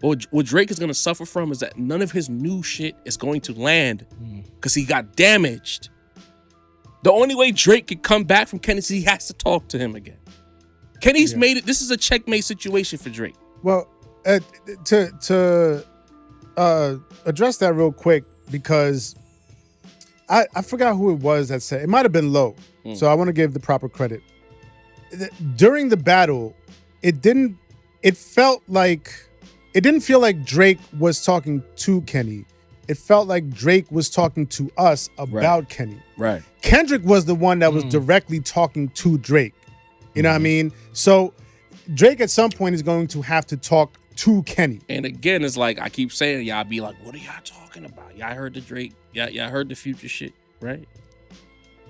What Drake is going to suffer from is that none of his new shit is going to land because he got damaged. The only way Drake can come back from Kenny is he has to talk to him again. Kenny's made it. This is a checkmate situation for Drake. Well, to address that real quick, because I forgot who it was that said, it might have been Low. So I want to give the proper credit. During the battle, it didn't feel like Drake was talking to Kenny. It felt like Drake was talking to us about Kenny. Right. Kendrick was the one that was directly talking to Drake. You know what I mean? So Drake at some point is going to have to talk to Kenny. And again, it's like, I keep saying, y'all be like, what are y'all talking about? Y'all heard the Drake, y'all heard the Future shit, right?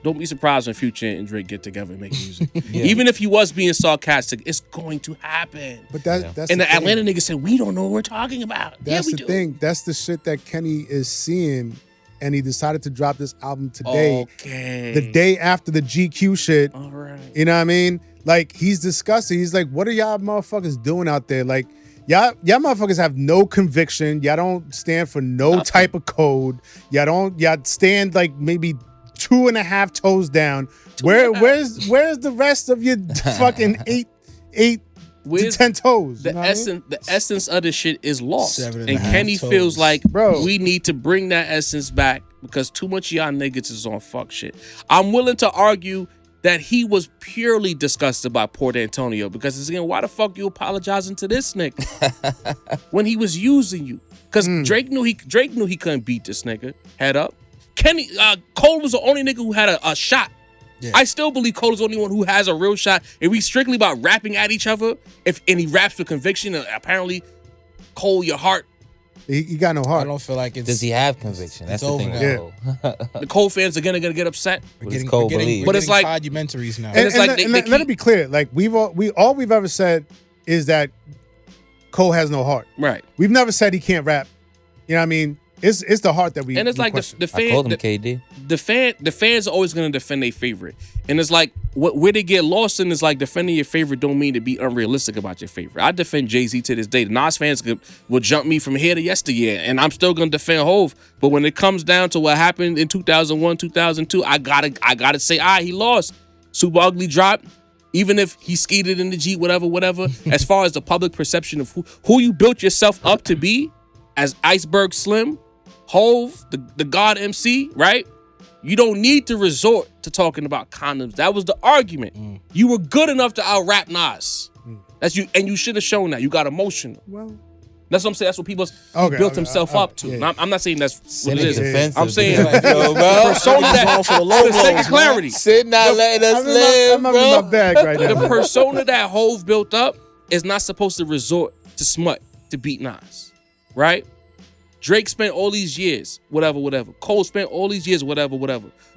Don't be surprised when Future and Drake get together and make music. Even if he was being sarcastic, it's going to happen. But that's and the Atlanta nigga said, we don't know what we're talking about. That's the thing. That's the shit that Kenny is seeing. And he decided to drop this album today. Okay. The day after the GQ shit. All right. You know what I mean? Like, he's disgusted. He's like, what are y'all motherfuckers doing out there? Like, y'all motherfuckers have no conviction. Y'all don't stand for no type of code. Y'all stand like maybe 2.5 toes down. Where's the rest of your fucking eight to 10 toes? The essence of the shit is lost. 7.5 and Kenny toes. feels like, Bro, we need to bring that essence back because too much of y'all niggas is on fuck shit. I'm willing to argue that he was purely disgusted by Port Antonio because it's again, why the fuck you apologizing to this nigga when he was using you? Because Drake knew he couldn't beat this nigga head up. Cole was the only nigga who had a shot. Yeah. I still believe Cole is the only one who has a real shot. If we strictly about rapping at each other, and he raps with conviction, apparently, Cole, your heart. He got no heart. I don't feel like it's. Does he have conviction? That's the thing. The Cole fans are gonna get upset. But it's like documentaries now. And let it be clear. Like all we've ever said is that Cole has no heart. Right. We've never said he can't rap. You know what I mean? it's the heart that we And it's we like question. the I fan, called him the, KD. the fans are always gonna defend their favorite, and it's like where they get lost in is like defending your favorite don't mean to be unrealistic about your favorite. I defend Jay-Z to this day. The Nas fans will jump me from here to yesteryear, and I'm still gonna defend Hov. But when it comes down to what happened in 2001, 2002, I gotta say, he lost. Super Ugly dropped. Even if he skeeted in the Jeep, whatever. As far as the public perception of who you built yourself up to be as Iceberg Slim, Hove, the God MC, right? You don't need to resort to talking about condoms. That was the argument. You were good enough to out-rap Nas. That's you, and you should have shown that. You got emotional. Well, That's what I'm saying. That's what people built himself up to. yeah. I'm not saying that's what it Cynic is is. offensive. I'm saying Like, yo, bro. the persona that, for the low for the sake blows, of clarity, Sid not letting us live, I'm in bro. my bag right now. the persona that Hove built up is not supposed to resort to smut to beat Nas, right? Drake spent all these years, whatever. Cole spent all these years, whatever.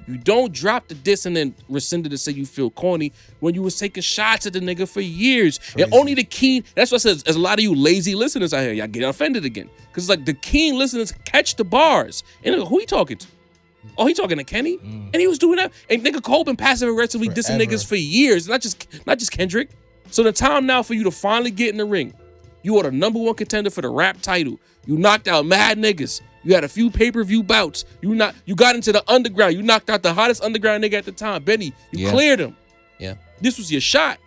You don't drop the diss and then rescind it to say you feel corny when you was taking shots at the nigga for years. And only the keen, that's what I said, there's a lot of you lazy listeners out here, y'all get offended again. Because it's like the keen listeners catch the bars. And nigga, who he talking to? Oh, he talking to Kenny? And he was doing that. And nigga Cole been passive aggressively dissing niggas for years, not just Kendrick. So the time now for you to finally get in the ring. You are the #1 contender for the rap title. You knocked out mad niggas. You had a few pay-per-view bouts. You got into the underground. You knocked out the hottest underground nigga at the time, Benny. You cleared him. Yeah. This was your shot.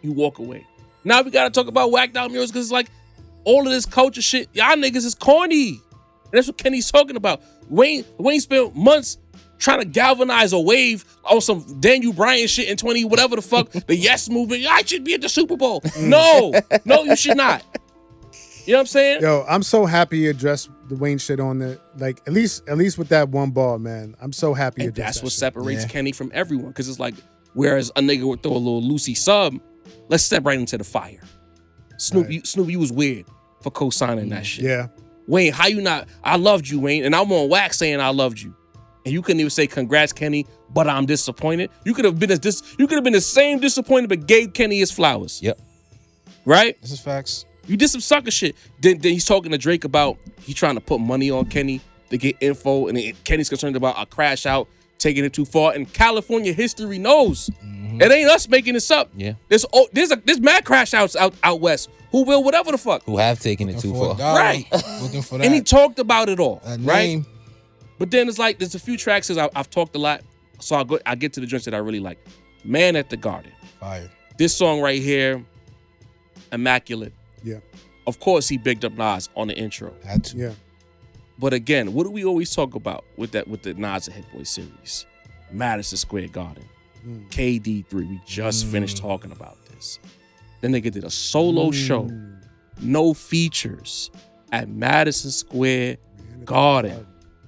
You walk away. Now we gotta talk about whacked out murals because it's like all of this culture shit. Y'all niggas is corny. And that's what Kenny's talking about. Wayne spent months trying to galvanize a wave on some Daniel Bryan shit in 20 whatever the fuck, the Yes movement. I should be at the Super Bowl. No, you should not. You know what I'm saying? Yo, I'm so happy you addressed the Wayne shit on the like at least with that one ball, man. I'm so happy you And addressed that's that what shit. separates Kenny from everyone. Because it's like, whereas a nigga would throw a little loosey sub, let's step right into the fire. Snoop, Right. you was weird for co-signing that shit. Yeah. Wayne, how you not? I loved you, Wayne, and I'm on wax saying I loved you, and you couldn't even say congrats, Kenny. But I'm disappointed. You could have been the same disappointed, but gave Kenny his flowers. Yep. Right? This is facts. You did some sucker shit. Then he's talking to Drake about he trying to put money on Kenny to get info, and Kenny's concerned about a crash out, taking it too far. And California history knows it ain't us making this up. Yeah. There's mad crash outs out west who will whatever the fuck. Who have taken it too For a far. dollar, Right. Looking for that. And he talked about it all, that right? name. But then it's like there's a few tracks that I've talked a lot, so I get to the joints that I really like. Man at the Garden. Fire. This song right here, immaculate. Yeah. Of course, he bigged up Nas on the intro. Had to. Yeah. But again, what do we always talk about with the Nas and Hit Boy series? Madison Square Garden. KD3. We just finished talking about this. Then they did a solo show, no features, at Madison Square Garden.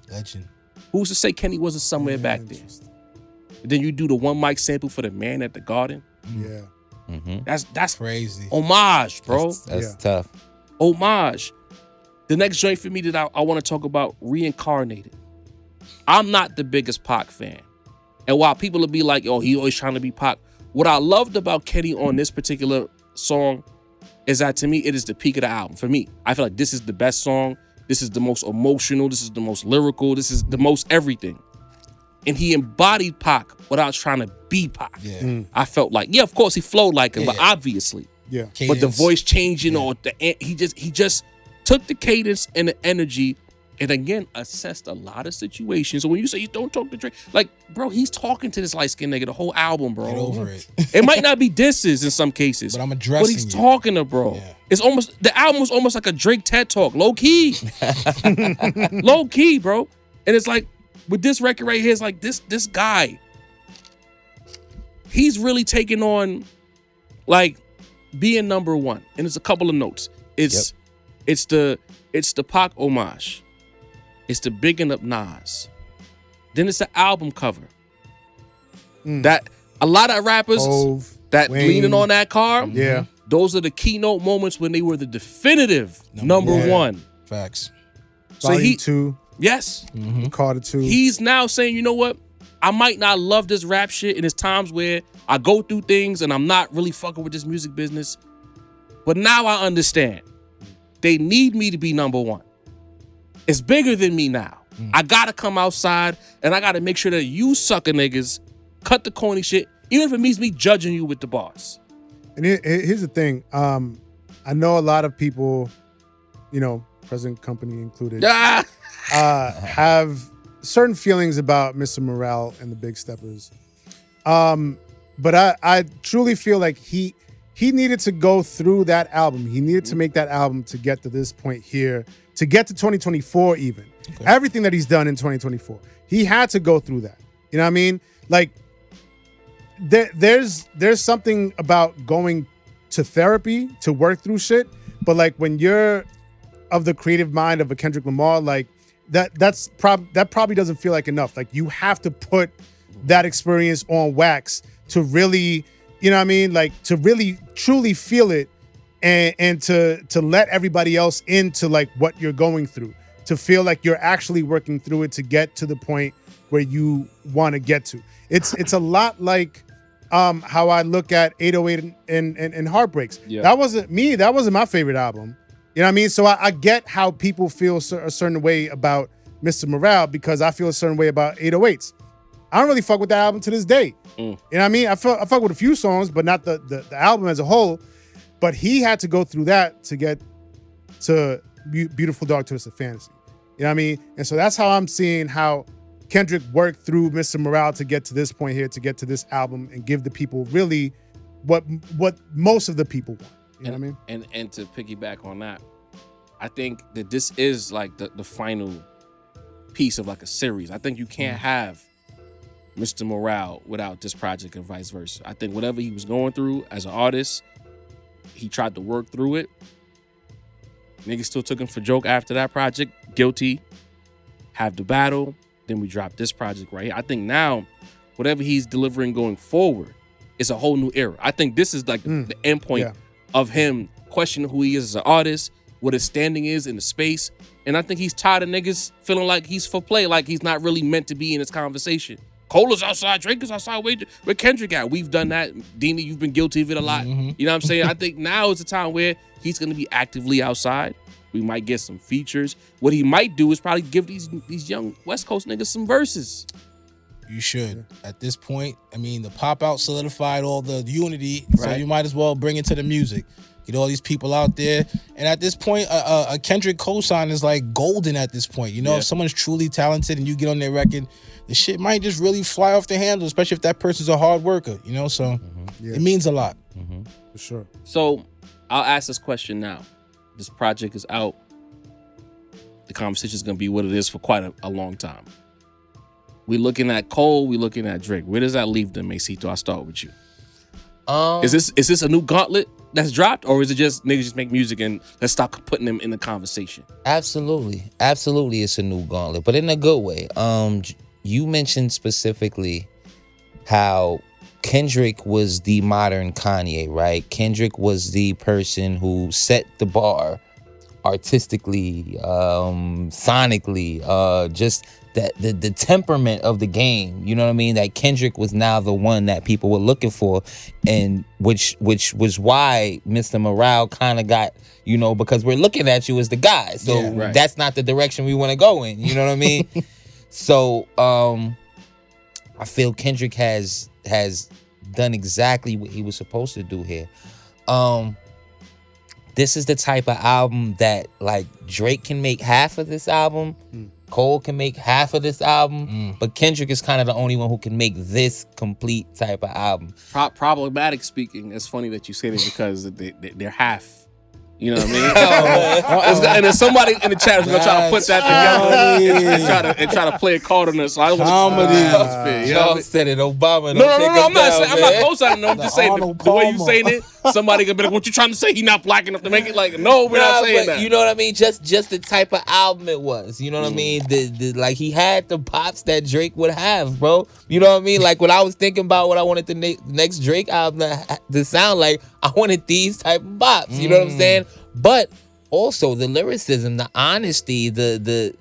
Legend. Who's to say Kenny wasn't somewhere back there? Then you do the one mic sample for the Man at the Garden. Yeah. That's Crazy. homage, bro. That's tough. Homage. The next joint for me that I want to talk about, Reincarnated. I'm not the biggest Pac fan. And while people will be like, oh, he always trying to be Pac, what I loved about Kenny on this particular song is that to me, it is the peak of the album. For me, I feel like this is the best song. This is the most emotional. This is the most lyrical. This is the most everything. And he embodied Pac without trying to be Pac. Yeah. I felt like, yeah, of course he flowed like him, but Yeah. obviously. Yeah. But the Cadence. voice changing or he just took the cadence and the energy and again assessed a lot of situations. So when you say you don't talk to Drake, like, bro, he's talking to this light-skinned nigga the whole album, bro. Get over it. It might not be disses in some cases, But I'm addressing but he's you. talking to bro. Yeah. It's almost the album was almost like a Drake TED talk, low key, low key, bro. And it's like with this record right here, it's like this guy, he's really taking on like being #1. And it's a couple of notes. It's the Pac homage. It's the bigging up Nas. Then it's the album cover. That a lot of rappers Hove, that Wayne. leaning on that car, Yeah. those are the keynote moments when they were the definitive number one. one. Facts. So Volume 2, yes, Carter 2. he's now saying, you know what? I might not love this rap shit, and there's times where I go through things and I'm not really fucking with this music business. But now I understand. They need me to be #1. It's bigger than me now. I gotta come outside and I gotta make sure that you sucker niggas cut the corny shit, even if it means me judging you with the bars. And here's the thing. I know a lot of people, present company included, have certain feelings about Mr. Morale and the Big Steppers. But I truly feel like he needed to go through that album. He needed to make that album to get to this point here, to get to 2024 even. Okay. Everything that he's done in 2024. He had to go through that. You know what I mean? Like, there's something about going to therapy to work through shit, but like when you're of the creative mind of a Kendrick Lamar, like that probably doesn't feel like enough. Like you have to put that experience on wax to really, you know what I mean? Like to really truly feel it and to let everybody else into like what you're going through, to feel like you're actually working through it to get to the point where you want to get to. It's a lot like how I look at 808 and Heartbreaks. Yeah. That wasn't me. That wasn't my favorite album. You know what I mean? So I get how people feel a certain way about Mr. Morale because I feel a certain way about 808s. I don't really fuck with that album to this day. You know what I mean? I fuck with a few songs, but not the album as a whole. But he had to go through that to get to Beautiful Dark Twisted Fantasy. You know what I mean? And so that's how I'm seeing how Kendrick worked through Mr. Morale to get to this point here, to get to this album and give the people really what most of the people want. You know what I mean? And to piggyback on that, I think that this is like the final piece of like a series. I think you can't have Mr. Morale without this project and vice versa. I think whatever he was going through as an artist, he tried to work through it. Niggas still took him for joke after that project. Guilty. Have the battle. Then we dropped this project right here. I think now, whatever he's delivering going forward, it's a whole new era. I think this is like the end point of him questioning who he is as an artist, what his standing is in the space. And I think he's tired of niggas feeling like he's for play, like he's not really meant to be in this conversation. Cole is outside, Drake is outside, where Kendrick at? We've done that. Dini, you've been guilty of it a lot. You know what I'm saying? I think now is the time where he's going to be actively outside. We might get some features. What he might do is probably give these young West Coast niggas some verses. You should. At this point, I mean, the pop out solidified all the unity, so you might as well bring it to the music. Get all these people out there. And at this point, a Kendrick cosign is like golden at this point. You know, if someone's truly talented and you get on their record, the shit might just really fly off the handle, especially if that person's a hard worker, you know? So it means a lot. For sure. So I'll ask this question now. This project is out. The conversation is going to be what it is for quite a long time. We looking at Cole, we looking at Drake. Where does that leave them, Macito? I'll start with you. Is this a new gauntlet that's dropped, or is it just niggas just make music and let's stop putting them in the conversation? Absolutely, it's a new gauntlet, but in a good way. You mentioned specifically how Kendrick was the modern Kanye, right? Kendrick was the person who set the bar artistically, sonically, just that the temperament of the game, you know what I mean? That Kendrick was now the one that people were looking for, and which was why Mr. Morale kind of got, you know, because we're looking at you as the guy. So that's not the direction we want to go in, you know what I mean? So I feel Kendrick has done exactly what he was supposed to do here. This is the type of album that like Drake can make half of this album, Cole can make half of this album, but Kendrick is kind of the only one who can make this complete type of album. Problematic speaking, it's funny that you say that because they're half. You know what I mean? And then somebody in the chat is gonna try to put that together and try to play a card on us. So I Comedy. Y'all said it, Obama. No, I'm not co-signing. I'm just saying the way you saying it. Somebody gonna be like, "What you trying to say? He not black enough to make it?" Like, no, we're not saying that. You know what I mean? Just the type of album it was. You know what I mean? The like he had the pops that Drake would have, bro. You know what I mean? Like when I was thinking about what I wanted the next Drake album to sound like, I wanted these type of bops. You know what I'm saying? But also the lyricism, the honesty, the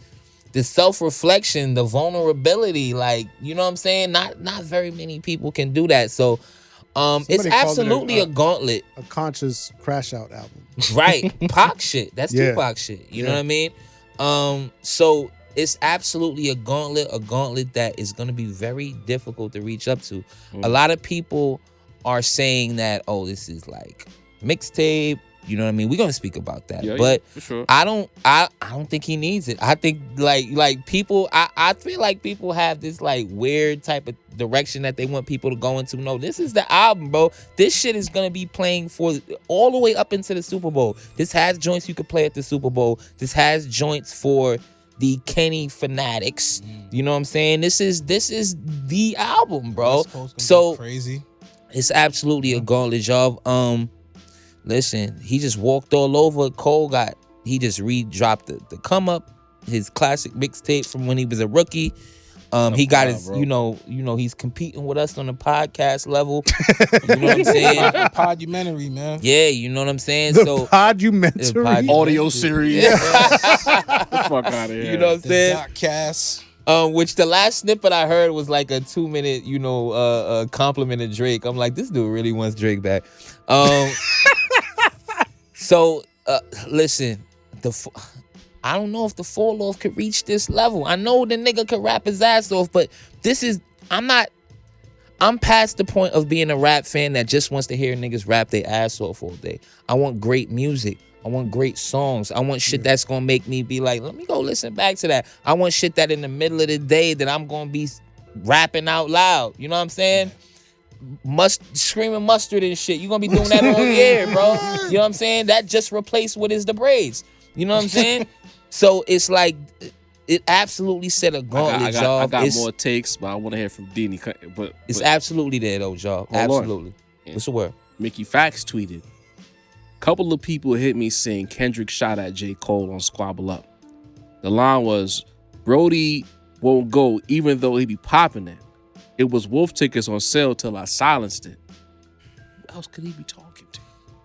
self-reflection, the vulnerability, like, you know what I'm saying? Not very many people can do that. So it's absolutely a gauntlet. A conscious crash out album. Right. Pac shit. That's Tupac shit. You know what I mean? So it's absolutely a gauntlet that is going to be very difficult to reach up to. A lot of people are saying that, oh, this is like mixtape. You know what I mean? We're gonna speak about that, but for sure. I don't think he needs it. I think like people, I feel like people have this like weird type of direction that they want people to go into. No, this is the album, bro. This shit is gonna be playing for all the way up into the Super Bowl. This has joints you could play at the Super Bowl. This has joints for the Kenny fanatics. You know what I'm saying? This is the album, bro. So crazy. It's absolutely a gauntlet job. Listen, he just walked all over. Cole he just re-dropped the Come Up, his classic mixtape from when he was a rookie. He got his, bro. you know, he's competing with us on the podcast level. You know what I'm saying? Podumentary, man. Yeah, you know what I'm saying? The podumentary audio series. Get the fuck out of here. You know what I'm saying? Podcast. Which the last snippet I heard was like a 2-minute, compliment of Drake. I'm like, this dude really wants Drake back. So listen, I don't know if the Fall Off could reach this level. I know the nigga could rap his ass off, but I'm past the point of being a rap fan that just wants to hear niggas rap their ass off all day. I want great music. I want great songs. I want shit that's gonna make me be like, let me go listen back to that. I want shit that in the middle of the day that I'm gonna be rapping out loud. You know what I'm saying? Screaming mustard and shit. You gonna be doing that all year, bro. You know what I'm saying? That just replaced what is the braids. You know what I'm saying? So it's like it absolutely set a gauntlet, I got more takes, but I want to hear from Dini. But it's absolutely there though, y'all. Absolutely. What's the word? Mickey Fax tweeted. Couple of people hit me saying Kendrick shot at J. Cole on Squabble Up. The line was, Brody won't go even though he be popping it. It was wolf tickets on sale till I silenced it. Who else could he be talking to?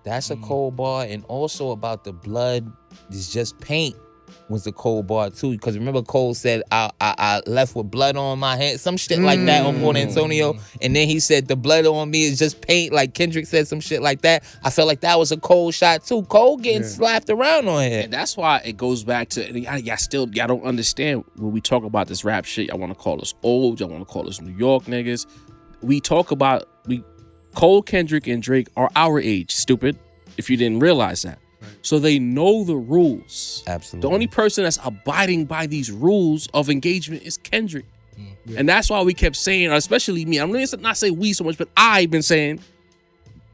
That's a Cole bar. And also about the blood is just paint was the Cole bar too. Because remember Cole said, I left with blood on my hand. Some shit like that on Port Antonio. And then he said the blood on me is just paint. Like Kendrick said some shit like that. I felt like that was a Cole shot too. Cole getting slapped around on here. And that's why it goes back to, y'all don't understand when we talk about this rap shit. Y'all want to call us old. Y'all want to call us New York niggas. We talk about, Cole, Kendrick, and Drake are our age, stupid, if you didn't realize that. So they know the rules. Absolutely. The only person that's abiding by these rules of engagement is Kendrick. And that's why we kept saying, especially me, I'm going to not say we so much, but I've been saying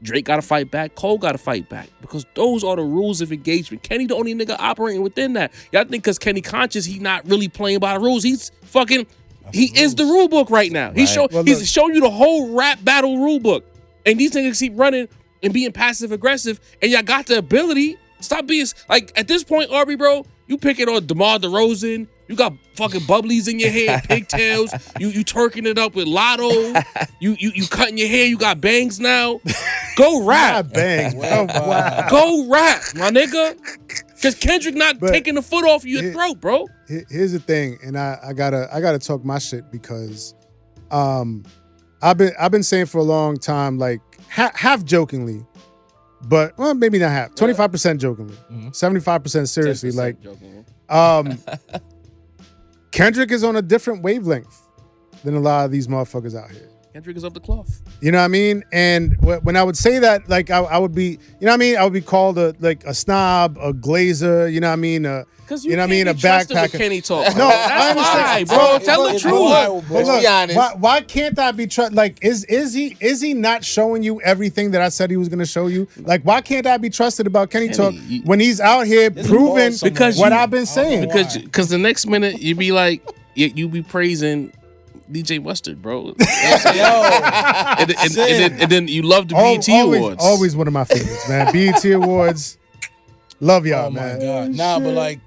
Drake got to fight back, Cole got to fight back, because those are the rules of engagement. Kenny the only nigga operating within that. Y'all think because Kenny conscious, he not really playing by the rules. He's fucking, he is the rule book right now. Right. He's showing you the whole rap battle rule book. And these niggas keep running and being passive aggressive, and y'all got the ability. Stop being like at this point, Aubrey, bro. You picking on DeMar DeRozan. You got fucking bubblies in your hair, pigtails. You twerking it up with Lotto. You cutting your hair. You got bangs now. Go rap. Not bangs. Wow. Go rap, my nigga. Because Kendrick not taking the foot off your throat, bro. Here's the thing, and I gotta talk my shit because I've been saying for a long time, like half jokingly, but well, maybe not half. 25% jokingly, 75% seriously. Like, Kendrick is on a different wavelength than a lot of these motherfuckers out here. Kendrick is of the cloth. You know what I mean? And when I would say that, like, I would be, you know what I mean? I would be called a snob, a glazer, you know what I mean? Because you know what I mean? A backpacker. Kenny talk. No, I understand, bro. Tell the truth. But look, why can't I be trusted? Like, is he not showing you everything that I said he was going to show you? Like, why can't I be trusted about Kenny talk when he's out here proving what I've been saying? Because the next minute you be like, you be praising DJ Mustard, bro. You know and then you love the BET Awards. Always one of my favorites, man. BET Awards. Love y'all, man. My God. Nah, but like,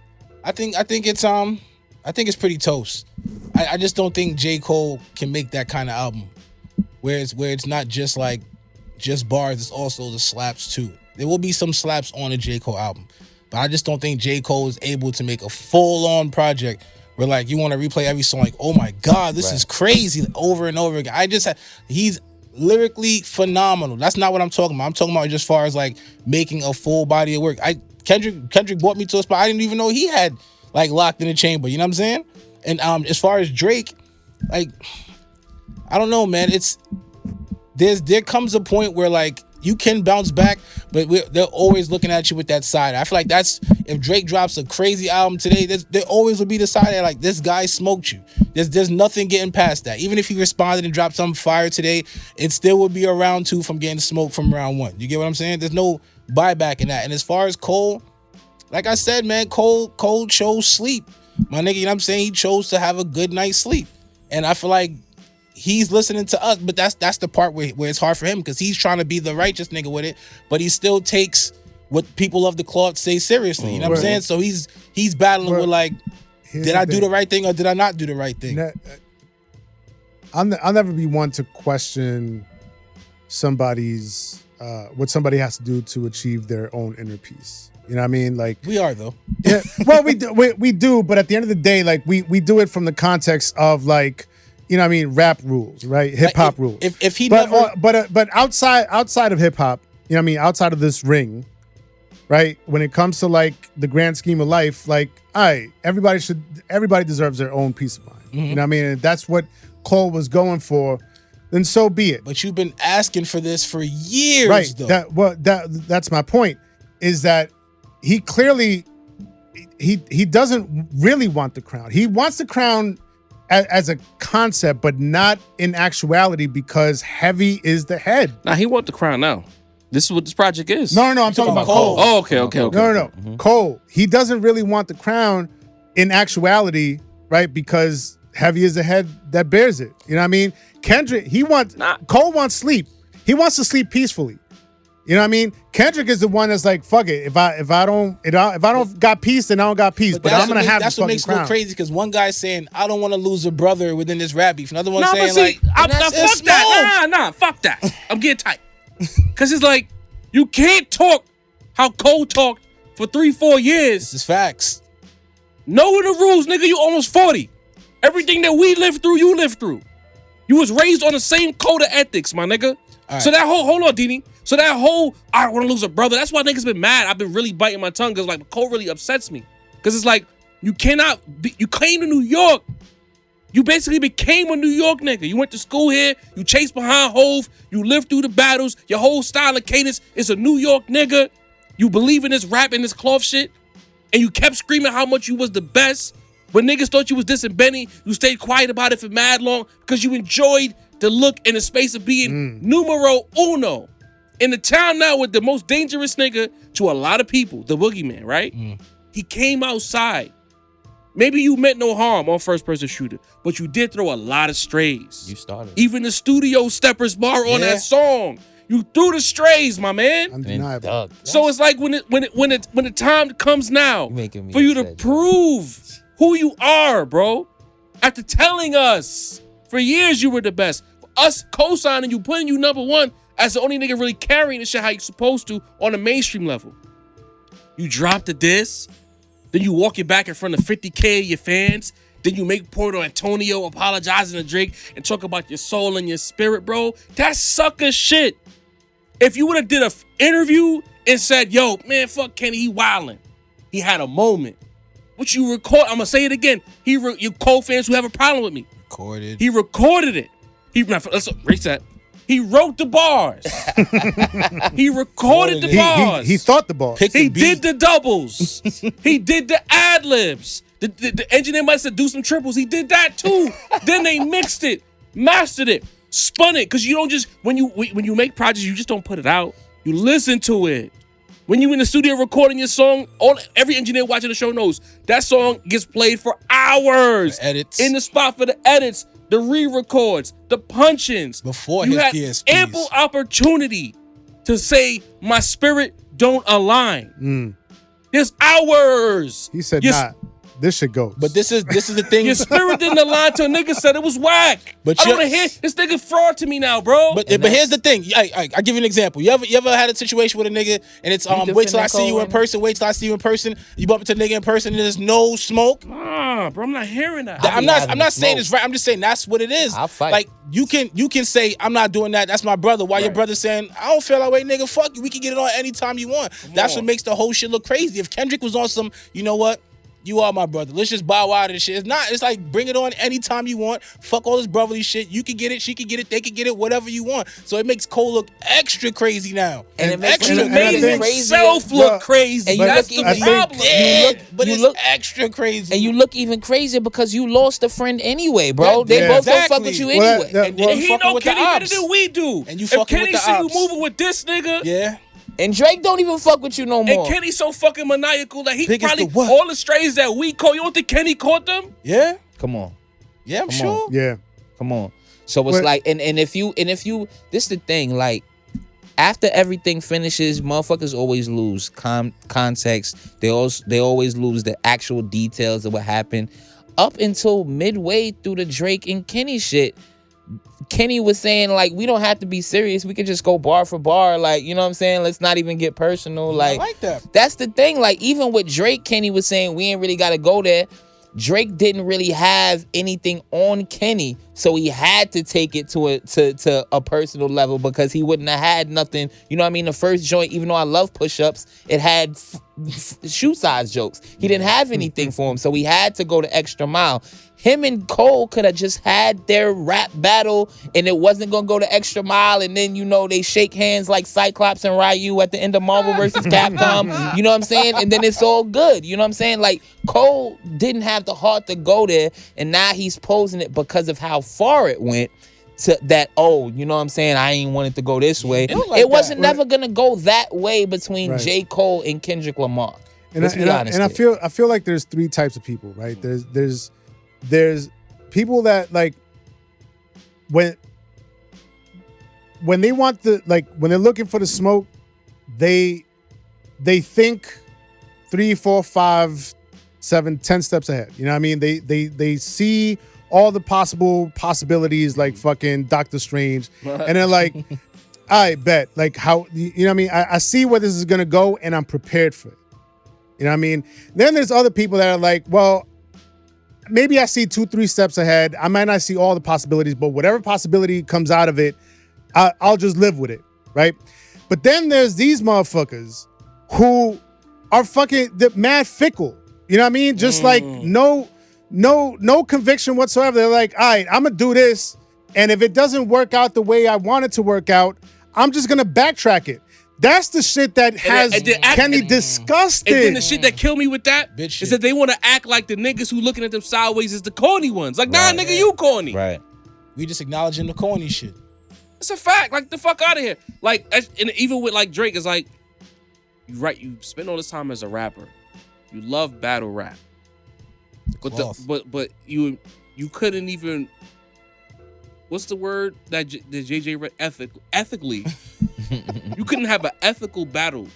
I think it's pretty toast. I just don't think J. Cole can make that kind of album where it's not just like just bars, it's also the slaps too. There will be some slaps on a J. Cole album, but I just don't think J. Cole is able to make a full-on project where like you want to replay every song like, oh my God, this is crazy, like, over and over again. He's lyrically phenomenal. That's not what I'm talking about. I'm talking about just far as like making a full body of work. Kendrick brought me to a spot I didn't even know he had like locked in the chamber. You know what I'm saying? And as far as Drake, like, I don't know, man. There comes a point where like you can bounce back, but they're always looking at you with that side. I feel like that's if Drake drops a crazy album today, there always will be the side that like this guy smoked you. There's nothing getting past that. Even if he responded and dropped something fire today, it still would be a round 2 from getting smoked from round 1. You get what I'm saying? There's no buyback in that. And as far as Cole, like I said, man, Cole chose sleep. My nigga, you know what I'm saying? He chose to have a good night's sleep. And I feel like he's listening to us, but that's the part where it's hard for him because he's trying to be the righteous nigga with it, but he still takes what people of the cloth say seriously. You know what I'm saying? So he's battling with like, did I do the right thing or did I not do the right thing? I'll never be one to question somebody's what somebody has to do to achieve their own inner peace. You know what I mean? Like we are though. Yeah. Well, we do, but at the end of the day, like we do it from the context of like, you know what I mean, rap rules, right? Hip hop rules. If he but outside of hip hop, you know what I mean, outside of this ring, right? When it comes to like the grand scheme of life, like, everybody deserves their own peace of mind. Mm-hmm. You know what I mean? And that's what Cole was going for, then so be it. But you've been asking for this for years, right? Though. That's my point. Is that he clearly he doesn't really want the crown. He wants the crown as a concept, but not in actuality because Heavy is the head. Nah, he want the crown now. This is what this project is. No, I'm talking about Cole. Oh, okay. No. Mm-hmm. Cole, he doesn't really want the crown in actuality, right? Because Heavy is the head that bears it. You know what I mean? Kendrick, Cole wants sleep. He wants to sleep peacefully. You know what I mean? Kendrick is the one that's like, fuck it. If I don't got peace, then I don't got peace. But I'm gonna have this fucking crown. That's what makes it go crazy because one guy's saying, I don't want to lose a brother within this rap beef. Another one saying fuck that. Nah, fuck that. I'm getting tight. Cause it's like, you can't talk how Cole talked for 3-4 years. This is facts. Knowing the rules, nigga, you almost 40. Everything that we lived through, you lived through. You was raised on the same code of ethics, my nigga. Right. So that hold on, Dini. So that whole, I don't want to lose a brother, that's why niggas been mad. I've been really biting my tongue because like Cole really upsets me. Because it's like, you came to New York. You basically became a New York nigga. You went to school here, you chased behind Hove, you lived through the battles, your whole style of cadence is a New York nigga. You believe in this rap and this cloth shit, and you kept screaming how much you was the best. When niggas thought you was dissing Benny, you stayed quiet about it for mad long because you enjoyed the look and the space of being numero uno. In the town now with the most dangerous nigga to a lot of people, the boogeyman, right? He came outside. Maybe you meant no harm on first person shooter, but you did throw a lot of strays. You started. Even the studio steppers bar on that song. You threw the strays, my man. Undeniable. So it's like when the time comes now for you to prove who you are, bro. After telling us for years you were the best, for us co-signing you, putting you number one as the only nigga really carrying the shit how you supposed to on a mainstream level. You drop the diss, then you walk it back in front of 50K of your fans, then you make Puerto Antonio apologizing to Drake and talk about your soul and your spirit, bro. That's sucker shit. If you would have did an interview and said, yo, man, fuck Kenny, he wildin'. He had a moment. What you record, I'm gonna say it again. You Cole fans who have a problem with me. He recorded it. Let's reset. He wrote the bars. He recorded the bars. He thought the bars. He did the doubles. He did the ad-libs. The engineer might have said do some triples. He did that too. Then they mixed it, mastered it, spun it. Because you don't just, when you make projects, you just don't put it out. You listen to it. When you in the studio recording your song, every engineer watching the show knows that song gets played for hours. The edits. In the spot for the edits, the re-records, the punch-ins. Before you his had PSPs. ample opportunity to say, my spirit don't align. There's hours. He said, nah, this shit goes. But this is the thing. Your spirit didn't align till a nigga said it was whack. But I don't want to hear this nigga fraud to me now, bro. But here's the thing. I give you an example. You ever had a situation with a nigga and it's wait till I see you in person. Wait till I see you in person. You bump into a nigga in person and there's no smoke. Nah, bro, I'm not hearing that. I'm not saying it's right. I'm just saying that's what it is. I'll fight. Like you can say I'm not doing that. That's my brother. While your brother's saying I don't feel that way, nigga. Fuck you. We can get it on anytime you want. That's what makes the whole shit look crazy. If Kendrick was on some, you know what? You are my brother. Let's just bow out of this shit. It's not. It's like bring it on anytime you want. Fuck all this brotherly shit. You can get it. She can get it. They can get it. Whatever you want. So it makes Cole look extra crazy now. And it makes extra him crazy. himself look crazy. And you That's look the even problem. But you it's look- extra crazy. And you look even crazier because you lost a friend anyway, bro. That- They yeah. both don't fuck Exactly. with you Well, anyway. that- And well, And he fucking know with the Kenny better ops. than we do. And you if fucking Kenny with the see you ops. moving with this nigga, yeah. And Drake don't even fuck with you no more. and Kenny's so fucking maniacal that he Big as probably the what? all the strays that we caught. You don't think Kenny caught them? Yeah. Come on. Yeah, I'm Come sure. Yeah. Come on. So it's But- like, and if you, this the thing, like, after everything finishes, motherfuckers always lose context. They always lose the actual details of what happened. Up until midway through the Drake and Kenny shit, Kenny was saying, like, we don't have to be serious. We could just go bar for bar. Like, you know what I'm saying? Let's not even get personal. I Like, like that. that's the thing. Like, even with Drake, Kenny was saying we ain't really got to go there. Drake didn't really have anything on Kenny, so he had to take it to a personal level because he wouldn't have had nothing. You know what I mean? The first joint, even though I love push-ups, it had shoe size jokes. He didn't have anything for him, so he had to go the extra mile. Him and Cole could have just had their rap battle, and it wasn't gonna go the extra mile. And then, you know, they shake hands like Cyclops and Ryu at the end of Marvel vs. Capcom. You know what I'm saying? And then it's all good. You know what I'm saying? Like, Cole didn't have the heart to go there, and now he's posing it because of how far it went. To that, oh, you know what I'm saying? I ain't wanted to go this way. It wasn't never gonna go that way between Right. J. Cole and Kendrick Lamar. And Let's be honest. I here. feel like there's three types of people, right? There's people that, like, when they want the, like, when they're looking for the smoke, they think 3, 4, 5, 7, 10 steps ahead. You know what I mean? They see all the possibilities, like fucking Doctor Strange, and they're like, I bet, like, how, you know what I mean? I see where this is gonna go, and I'm prepared for it. You know what I mean? Then there's other people that are like, well, maybe I see 2, 3 steps ahead. I might not see all the possibilities, but whatever possibility comes out of it, I'll just live with it, right? But then there's these motherfuckers who are fucking mad fickle. You know what I mean? Just like no conviction whatsoever. They're like, all right, I'm gonna do this, and if it doesn't work out the way I want it to work out, I'm just gonna backtrack it. That's the shit that has Kenny disgusted. And then the shit that killed me with that Bitch is shit. that they want to act like the niggas who looking at them sideways is the corny ones. Like, nah, nigga, you corny. Right. We just acknowledging the corny shit. It's a fact. Like, the fuck out of here. Like, and even with, like, Drake, it's like, you spend all this time as a rapper. You love battle rap. But you couldn't even, what's the word that JJ read? Ethically. You couldn't have an ethical battle.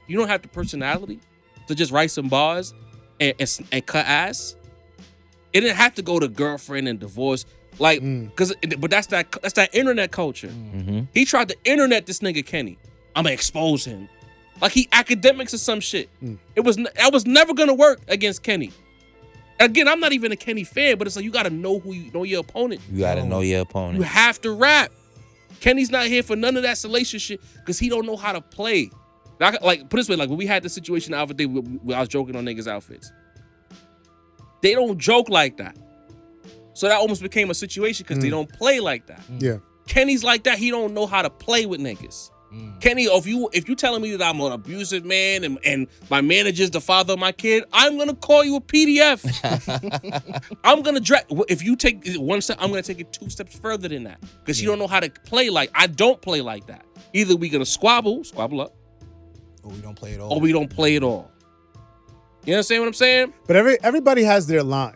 You don't have the personality to just write some bars and cut ass. It didn't have to go to girlfriend and divorce. But that's that internet culture. Mm-hmm. He tried to internet this nigga Kenny. I'm gonna expose him. Like he academics or some shit. That was never gonna work against Kenny. Again, I'm not even a Kenny fan, but it's like you gotta know your opponent. You gotta know your opponent. You have to rap. Kenny's not here for none of that salacious shit because he don't know how to play. Like, put it this way, like when we had the situation the other day where I was joking on niggas' outfits. They don't joke like that. So that almost became a situation because they don't play like that. Yeah. Kenny's like that. He don't know how to play with niggas. Kenny, if you telling me that I'm an abusive man and my manager's the father of my kid, I'm gonna call you a PDF. I'm gonna if you take one step, I'm gonna take it 2 steps further than that because you don't know how to play like I don't play like that. Either we gonna squabble up, Or we don't play at all. or we don't play at all. You understand what I'm saying? But everybody has their line.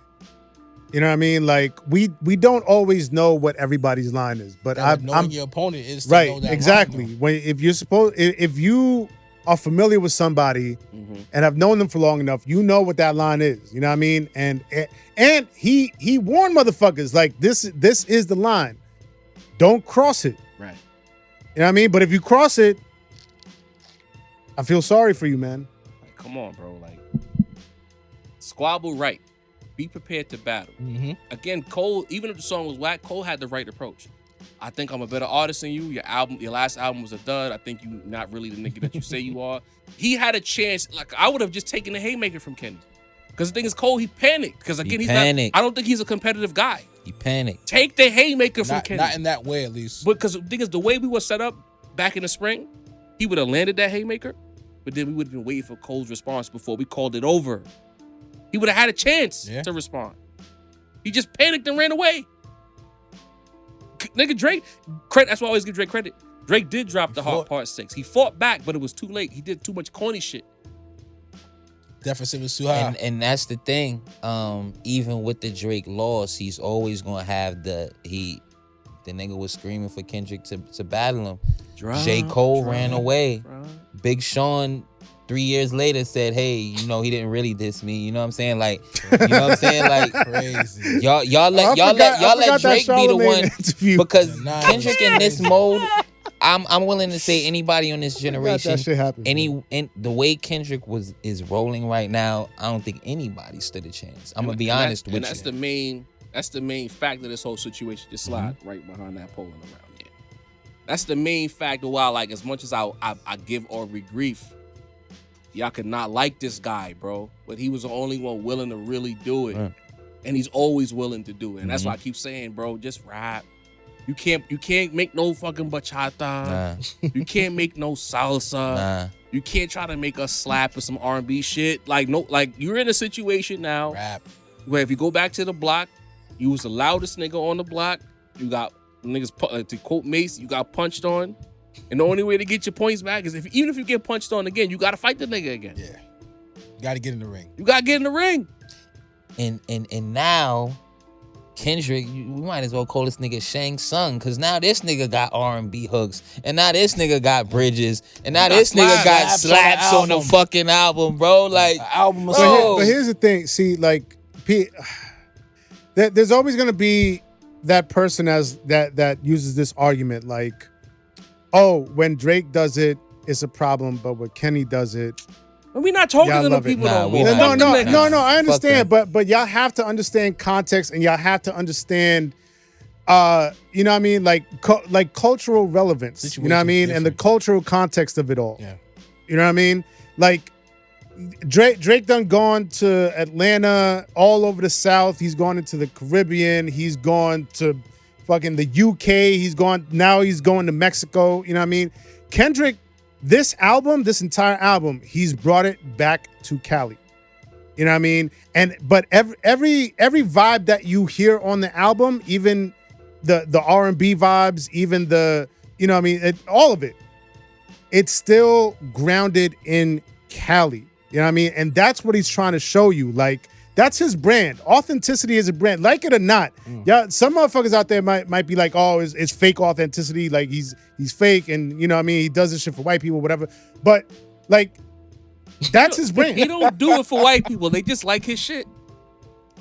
You know what I mean? Like we don't always know what everybody's line is, but knowing your opponent is to right. know that Exactly. line, If you are familiar with somebody and have known them for long enough, you know what that line is. You know what I mean? And he warned motherfuckers like this is the line. Don't cross it. Right. You know what I mean? But if you cross it, I feel sorry for you, man. Like, come on, bro. Like, squabble right. Be prepared to battle. Again, Cole, even if the song was whack, Cole had the right approach. I think I'm a better artist than you. Your last album was a dud. I think you're not really the nigga that you say you are. He had a chance. Like, I would have just taken the haymaker from Kenny. Because the thing is, Cole, he panicked. Because again, he's panicked. not. I don't think he's a competitive guy. He panicked. Take the haymaker from Not Kendrick. in that way, at least. Because the thing is, the way we were set up back in the spring, he would have landed that haymaker, but then we would have been waiting for Cole's response before we called it over. He would have had a chance to respond. He just panicked and ran away. Nigga, Drake, that's why I always give Drake credit. Drake did drop the Heart Part 6. He fought back, but it was too late. He did too much corny shit. Deficit was too high. And that's the thing. Even with the Drake loss, he's always gonna have the nigga was screaming for Kendrick to battle him. J. Cole ran away. Big Sean 3 years later said, hey, you know, he didn't really diss me. You know what I'm saying? Like, you know what I'm saying? Like, crazy. Y'all let Drake be the one because Kendrick in this mode. I'm willing to say anybody on this generation, that shit happen, the way Kendrick is rolling right now, I don't think anybody stood a chance. I'm gonna be honest with you. And that's the main fact of this whole situation. Just slide right behind that polling around here. That's the main fact of why, like, as much as I give Aubrey grief, y'all could not like this guy, bro. But he was the only one willing to really do it. And he's always willing to do it. And that's why I keep saying, bro, just rap. You can't make no fucking bachata. Nah. You can't make no salsa. Nah. You can't try to make us slap with some R&B shit. Like you're in a situation now where if you go back to the block, you was the loudest nigga on the block. You got niggas, to quote Mase, you got punched on. And the only way to get your points back is even if you get punched on again, you got to fight the nigga again. Yeah. You got to get in the ring. You got to get in the ring. And now Kendrick, we might as well call this nigga Shang Tsung, because now this nigga got R&B hooks, and now this nigga got bridges, and now this nigga got slaps on the fucking album, bro. Like, album. But here's the thing. See, like, there's always gonna be that person that uses this argument, like, oh, when Drake does it, it's a problem, but when Kenny does it, we're not talking to the people no more. No, I understand, but y'all have to understand context, and y'all have to understand, you know what I mean, like cultural relevance, situation, you know what I mean, and the cultural context of it all. Yeah, you know what I mean. Like Drake done gone to Atlanta, all over the South. He's gone into the Caribbean. He's gone to fucking the UK. Now he's going to Mexico. You know what I mean. Kendrick. This entire album, he's brought it back to Cali. You know what I mean? But every vibe that you hear on the album, even the R&B vibes, even the, you know what I mean, all of it, it's still grounded in Cali. You know what I mean? And that's what he's trying to show you. Like, that's his brand. Authenticity is a brand. Like it or not. Yeah, some motherfuckers out there might be like, oh, it's fake authenticity. Like he's fake, and you know what I mean, he does this shit for white people, whatever. But like, that's his brand. He don't do it for white people. They just like his shit.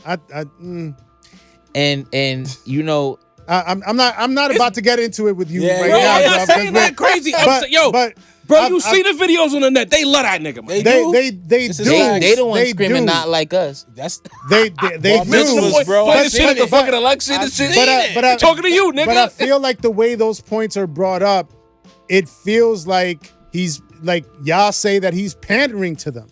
And you know, I'm not about to get into it with you right bro, now. I'm not saying that crazy. Bro, you see the videos on the net. They love that nigga, man. They the ones screaming not like us. They do, bro. I seen it. The fucking election and shit. But talking to you, nigga. But I feel like the way those points are brought up, it feels like he's like y'all say that he's pandering to them.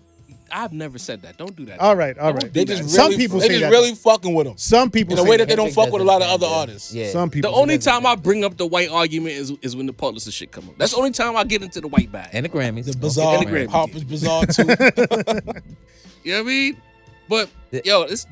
I've never said that. Don't do that. All right. They just some people say that. Really fucking with him. Some people in a way that they don't fuck with a lot of other artists. Yeah. Some people. The only time I bring up the white argument is when the Pulitzer shit come up. That's the only time I get into the white bag. And the Grammys. The Bazaar. And the Grammys. Harper's Bazaar too. You know what I mean? But yo, this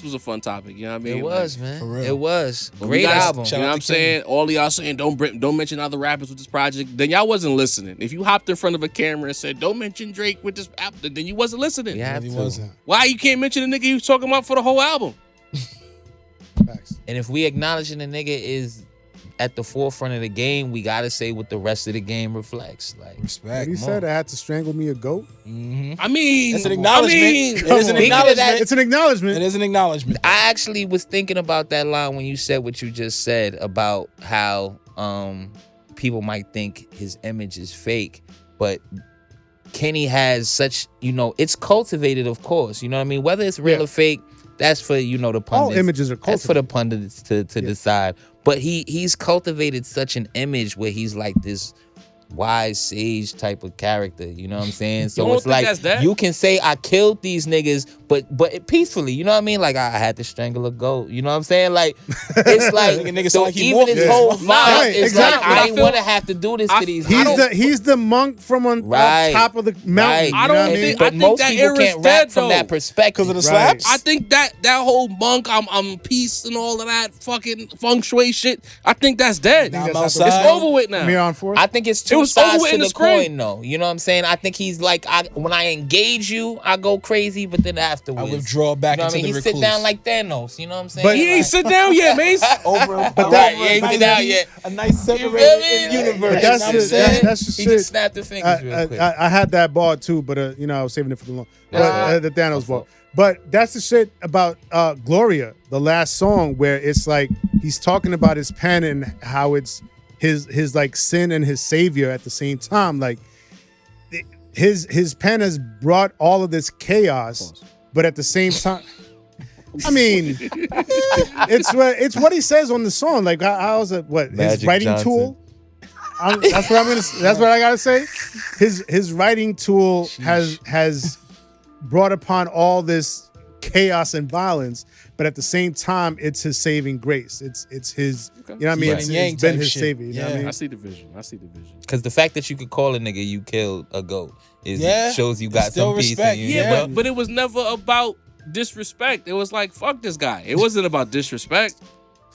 was a fun topic. You know what I mean? It was, man. For real. It was. Great album. You know what I'm saying? All of y'all saying don't mention other rappers with this project. Then y'all wasn't listening. If you hopped in front of a camera and said don't mention Drake with this album, then you wasn't listening. You have to. Wasn't. Why you can't mention the nigga you was talking about for the whole album? Facts. And if we acknowledging the nigga is at the forefront of the game, we gotta say what the rest of the game reflects. Like, respect. He said I had to strangle me a goat. Mm-hmm. I mean, it's an acknowledgement. It is an acknowledgement. It's an acknowledgement. It is an acknowledgement. I actually was thinking about that line when you said what you just said about how people might think his image is fake, but Kenny has such, you know, it's cultivated, of course. You know what I mean? Whether it's real or fake, that's for, you know, the pundits. All images are cultivated. That's for the pundits to decide. But he's cultivated such an image where he's like this wise sage type of character. You know what I'm saying? So don't it's think like that's that? you can say I killed these niggas, but peacefully. You know what I mean? Like I had to strangle a goat. You know what I'm saying? Like it's like Nigga sound so like he even morphed. his whole Nah, vibe right, is exactly. like I I ain't feel- want to have to do this to these. He's the monk from on Right. top of the mountain. Right. You know what I don't mean? think- But I most that people era's can't rap dead, from that though. perspective. Because of the Right. slaps? I think that whole monk, I'm peace and all of that fucking feng shui shit. I think that's dead. Nah, I'm that's not outside. It's over with now. Amir on fourth. I think it's It two was over sides with to in the the spring. coin, though. You know what I'm saying? I think he's like, when I engage you, I go crazy, but then afterwards, I withdraw back you know what I into mean? the He sit recluse. down like Thanos. You know what I'm saying? But He ain't Like- sit down yet, Mace. Over, But Right, that- he ain't sit down yet. A nice You separated feel me? universe. But that's You know what I'm the- saying? that's the He shit. just snapped the fingers real quick. I had that bar too, but I was saving it for the long. But That's the Thanos bar. fault. But that's the shit about Gloria, the last song, where it's like he's talking about his pen and how it's his like sin and his savior at the same time. Like his pen has brought all of this chaos, but at the same time, I mean, it's what he says on the song. Like how's it? What his Magic writing Johnson. tool? That's what I'm gonna. That's what I gotta say. His writing tool has brought upon all this chaos and violence, but at the same time, it's his saving grace. It's his. You know what I mean? Yin It's yang been type his shit. savior. You know what I Yeah. mean? I see the vision. Because the fact that you could call a nigga you killed a goat Yeah. shows you It's got still some peace respect. in you. Yeah, you know? but it was never about disrespect. It was like, fuck this guy. It wasn't about disrespect.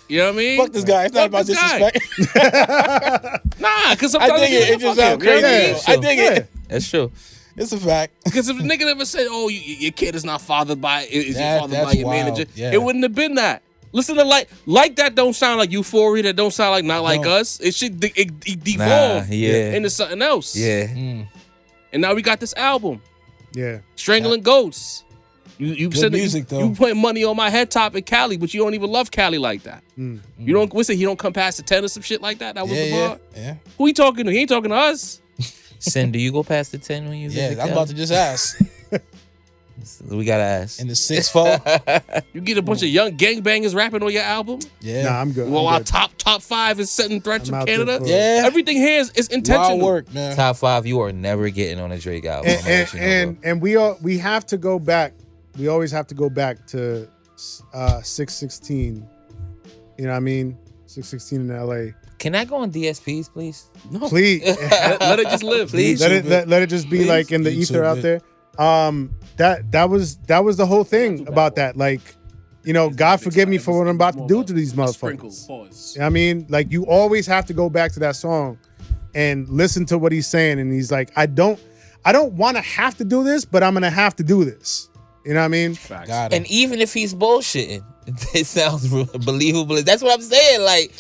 You know what I mean? Fuck this guy. It's not Fuck about this guy. disrespect. Nah, because sometimes I dig niggas it. It don't just fuck sounds him, you know what I crazy. mean? I dig it. That's true. It's a fact. Because if a nigga never said, "Oh, your kid is not fathered by is your fathered by That's your wild. manager," Yeah. it wouldn't have been that. Listen to like that don't sound like Euphoria. That don't sound like Not Like No. Us. It should it devolve yeah. into something else. Yeah. And now we got this album, Yeah. Strangling Ghosts. You Good said that music, though. you put money on my head top in Cali, but you don't even love Cali like that. You don't. What's it? He don't come past the 10 or some shit like that. That was the Yeah, bar. yeah. Who he talking to? He ain't talking to us. Sin, do you go past the 10 when you Yeah, visit I'm about to just ask. We gotta ask. In the 6'4". You get a bunch of young gangbangers rapping on your album. Yeah. Nah, I'm good. Well, I'm our good. top 5 is setting threats I'm from out there Canada. for it. Yeah. Everything here is intentional. Wild work, man. Top 5, you are never getting on a Drake album. I'm gonna let you know, bro. And we have to go back. We always have to go back to 616. You know what I mean? 616 in LA. Can I go on DSPs, please? No, Please. let it just live. Please. let it just be Please. like in the YouTube ether out it. there. That was the whole thing about that. Like, you know, God forgive me for what I'm about to do to these Sprinkle, motherfuckers. pause. I mean, like you always have to go back to that song and listen to what he's saying. And he's like, I don't want to have to do this, but I'm gonna have to do this. You know what I mean? Facts. Got it. And even if he's bullshitting, it sounds believable. That's what I'm saying. Like,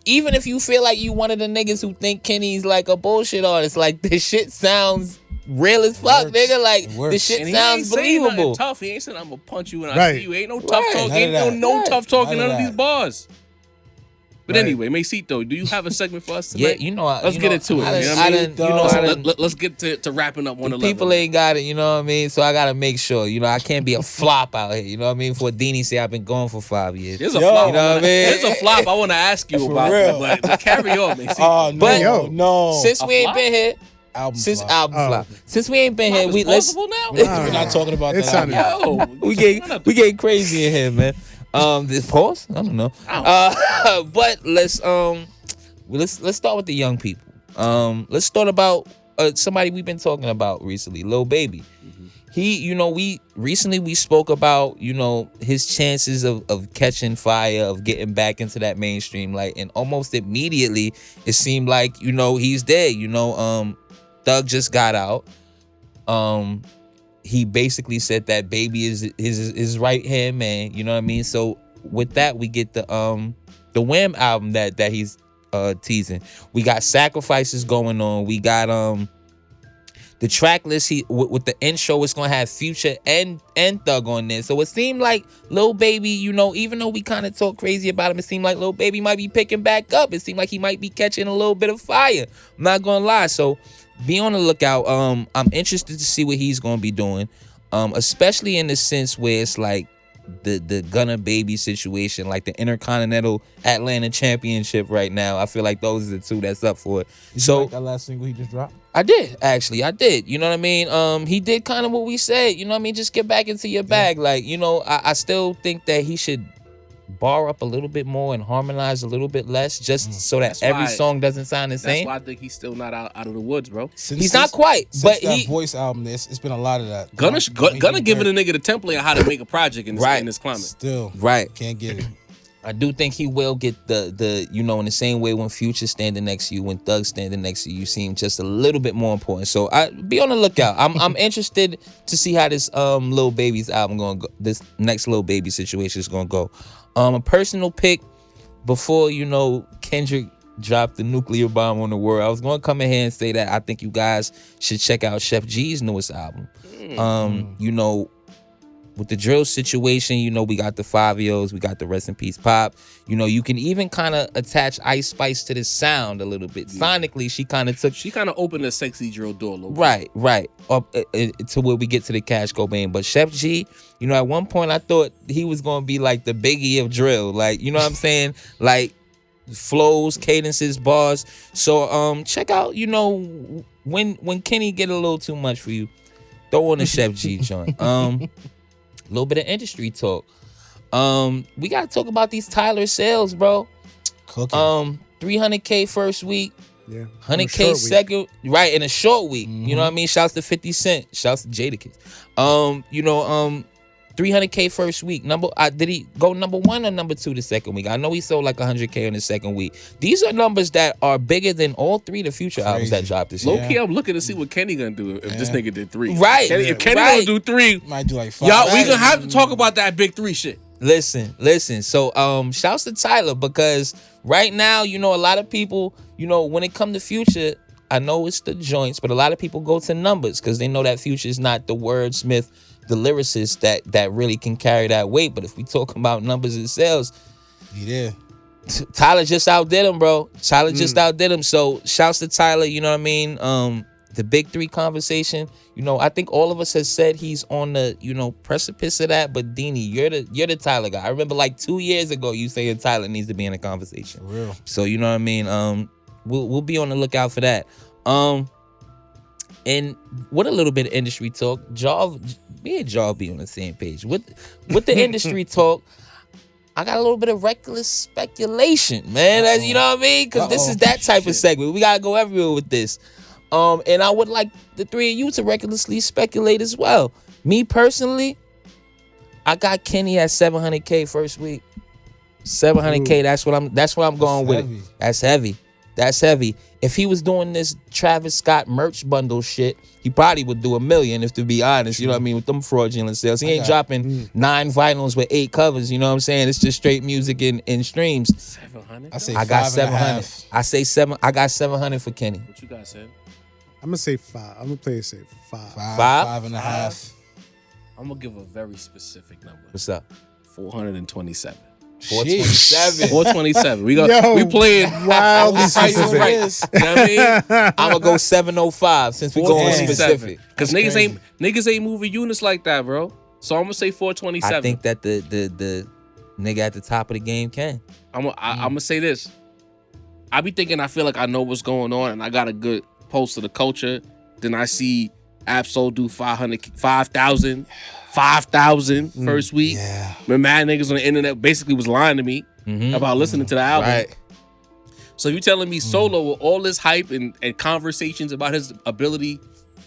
even if you feel like you one of the niggas who think Kenny's like a bullshit artist, like this shit sounds real as fuck, works. nigga. Like It works. this shit And he ain't sounds saying nothing believable. tough. He ain't saying I'm gonna punch you when I Right. see you. Ain't no tough Right. talk. None Ain't of that. no Right. tough talking. None None of of that. these bars. But Right. anyway, Mesito, do you have a segment for us Yeah, tonight? you know. Let's get into it. I You know done- what I I mean? done- you know, I done- Let's get to wrapping up 111. People ain't got it, you know what I mean? So I gotta make sure, you know, I can't be a flop out here, you know what I mean? For Dini say I've been going for 5 years. There's a Yo, flop. you know what I mean? There's a flop I want to ask you For about, real. but carry on, Mesito. Oh, no. But- Yo. no. Since A we ain't flop? been here, album since flop. album Oh. flop, since we ain't been Flop here, is we let's plausible now. We're not talking about It that. sounded- album. Yo, we getting crazy in here, man. This pause? I don't know. But let's start with the young people. Let's start about somebody we've been talking about recently, Lil Baby. He, you know, we spoke about, you know, his chances of catching fire, of getting back into that mainstream light, and almost immediately it seemed like, you know, he's there. You know, Thug just got out. He basically said that Baby is his right hand man. You know what I mean? So with that, we get the Wham album that he's teasing. We got Sacrifices going on. We got the track list. With the intro, it's gonna have Future and Thug on there. So it seemed like Lil Baby, you know, even though we kind of talk crazy about him, it seemed like Lil Baby might be picking back up. It seemed like he might be catching a little bit of fire. I'm not gonna lie. So be on the lookout. I'm interested to see what he's gonna be doing, especially in the sense where it's like the Gunna Baby situation, like the Intercontinental Atlanta Championship right now. I feel like those are the two that's up for it. Did So you like that last single he just dropped? I did, actually. I did. You know what I mean? He did kind of what we said. You know what I mean? Just get back into your bag. Like, you know, I still think that he should bar up a little bit more and harmonize a little bit less, just so that every song doesn't sound the same. That's why I think he's still not out of the woods, bro. He's not quite, but that Voice album, it's been a lot of that. Gunna giving a nigga the template of how to make a project in this climate. Still, can't get it. I do think he will get the you know, in the same way when Future standing next to you, when Thug standing next to you, seem just a little bit more important. So I be on the lookout. I'm interested to see how this Lil Baby's album gonna go. This next Lil Baby situation is gonna go. A personal pick before, you know, Kendrick dropped the nuclear bomb on the world. I was gonna come in here and say that I think you guys should check out Chef G's newest album. You know, with the drill situation, you know, we got the 5-0s, we got the Rest in Peace Pop. You know, you can even kind of attach Ice Spice to the sound a little bit. Sonically, she kind of opened a sexy drill door a little bit. Right. Up to where we get to the Cash Cobain. But Chef G, you know, at one point I thought he was going to be like the Biggie of drill. Like, you know what I'm saying? Like, flows, cadences, bars. So check out, you know, when Kenny get a little too much for you, throw on the Chef G joint. A little bit of industry talk. We gotta talk about these Tyler sales, bro. Cooking. 300K first week. Yeah. 100K second, right, in a short week. You know what I mean? Shouts to 50 Cent. Shouts to Jadakiss. You know, 300K first week. Did he go number 1 or number 2 the second week? I know he sold like 100K in the second week. These are numbers that are bigger than all 3 of the Future albums that dropped this year. Low key, I'm looking to see what Kenny gonna do if this nigga did 3. Right. If Kenny gonna do 3, might do like 5. Y'all, we gonna have to talk about that big 3 shit. Listen. So, shouts to Tyler, because right now, you know, a lot of people, you know, when it come to Future, I know it's the joints, but a lot of people go to numbers because they know that Future is not the wordsmith, the lyricist that really can carry that weight. But if we talk about numbers and sales, Tyler just outdid him, bro. Tyler just outdid him. So shouts to Tyler, you know what I mean? The big 3 conversation, you know, I think all of us has said he's on the, you know, precipice of that. But Deanie, you're the Tyler guy. I remember like 2 years ago you saying Tyler needs to be in a conversation. For real. So you know what I mean? We'll be on the lookout for that. And what a little bit of industry talk. Me and Jaw be on the same page. With the industry talk, I got a little bit of reckless speculation, man. You know what I mean? Because this is that type of segment. We gotta go everywhere with this. And I would like the 3 of you to recklessly speculate as well. Me personally, I got Kenny at 700K first week. 700K. That's what I'm going with. That's heavy. If he was doing this Travis Scott merch bundle shit, he probably would do $1 million, if to be honest. You know what I mean? With them fraudulent sales. He ain't dropping 9 vinyls with 8 covers. You know what I'm saying? It's just straight music and streams. 700? I got 700. I say 7. I got 700 for Kenny. What you got, said? I'm gonna say 5. I'm gonna play it safe. 5. 5.5. I'm gonna give a very specific number. What's up? 427. 427. 427. We playing wildly specific. You know what I mean? I'm gonna go 705 since we going specific. Because niggas ain't moving units like that, bro. So I'm gonna say 427. I think that the nigga at the top of the game can. I'm gonna say this. I be thinking I feel like I know what's going on and I got a good pulse of the culture. Then I see Absol do 5,000 first week. Yeah. When mad niggas on the internet basically was lying to me about listening to the album. Right. So you telling me Solo with all this hype and conversations about his ability,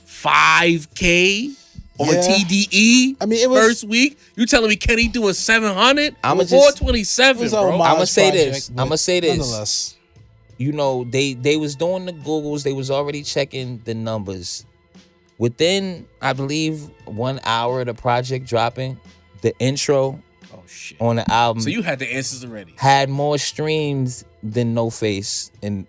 5K on TDE I mean, it was, first week? You telling me Kenny doing 700? I'm 427, bro. I'm gonna say this. Nonetheless. You know, they was doing the Googles. They was already checking the numbers. Within, I believe, 1 hour of the project dropping, the intro on the album. So you had the answers already. Had more streams than No Face in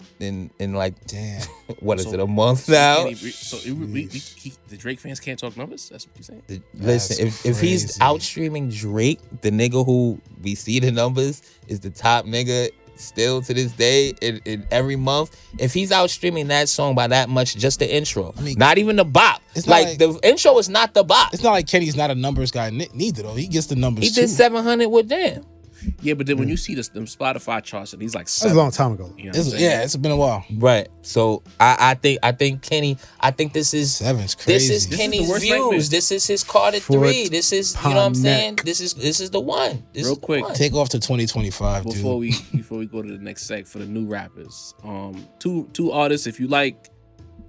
like, damn, what is it, a month now? The Drake fans can't talk numbers? That's what you're saying? Listen, if he's outstreaming Drake, the nigga who we see the numbers is the top nigga still to this day, in every month, if he's out streaming that song by that much, just the intro, not even the bop. It's not like the intro is not the bop. It's not like Kenny's not a numbers guy neither though. He gets the numbers. He too. did 700 with Damn. Yeah, but then when you see them Spotify charts, and he's like That was a long time ago. You know what I'm saying? It's been a while. Right. So I think Kenny. I think this is 7's crazy. This is Kenny's worst views. nightmare. This is his Carter 3. This is you know what I'm saying. neck. This is the one. This Real is the quick. one. Take off to 2025, dude. Before we go to the next seg for the new rappers, two artists. If you like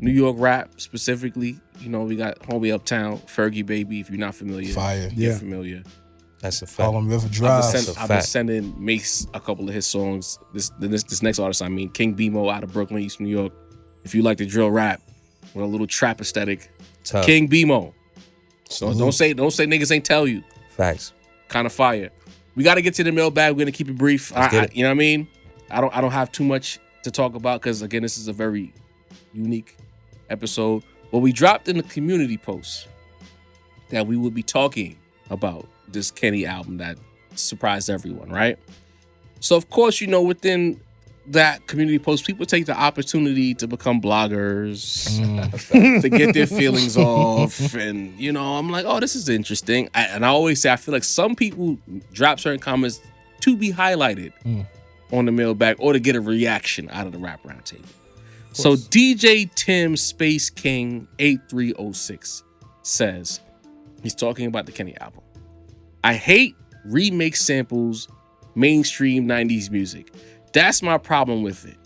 New York rap specifically, you know we got Homie Uptown, Fergie Baby. If you're not familiar, Fire. get Yeah. familiar. That's a fact. Harlem River Drive. I've been sending Mase a couple of his songs. This next artist, I mean, King Bimo out of Brooklyn, East New York. If you like the drill rap with a little trap aesthetic, Tough. King Bimo. So Salute. don't say niggas ain't tell you. Facts. Kind of fire. We got to get to the mailbag. We're gonna keep it brief. Let's get it. You know what I mean? I don't have too much to talk about because again, this is a very unique episode. But we dropped in the community post that we would be talking about this Kenny album that surprised everyone, right? So of course, you know, within that community post, people take the opportunity to become bloggers, to get their feelings off. And, you know, I'm like, oh, this is interesting. And I always say, I feel like some people drop certain comments to be highlighted on the mailbag or to get a reaction out of the Rap Roundtable. So DJ Tim Space King 8306 says, he's talking about the Kenny album. I hate remake samples, mainstream 90s music. That's my problem with it.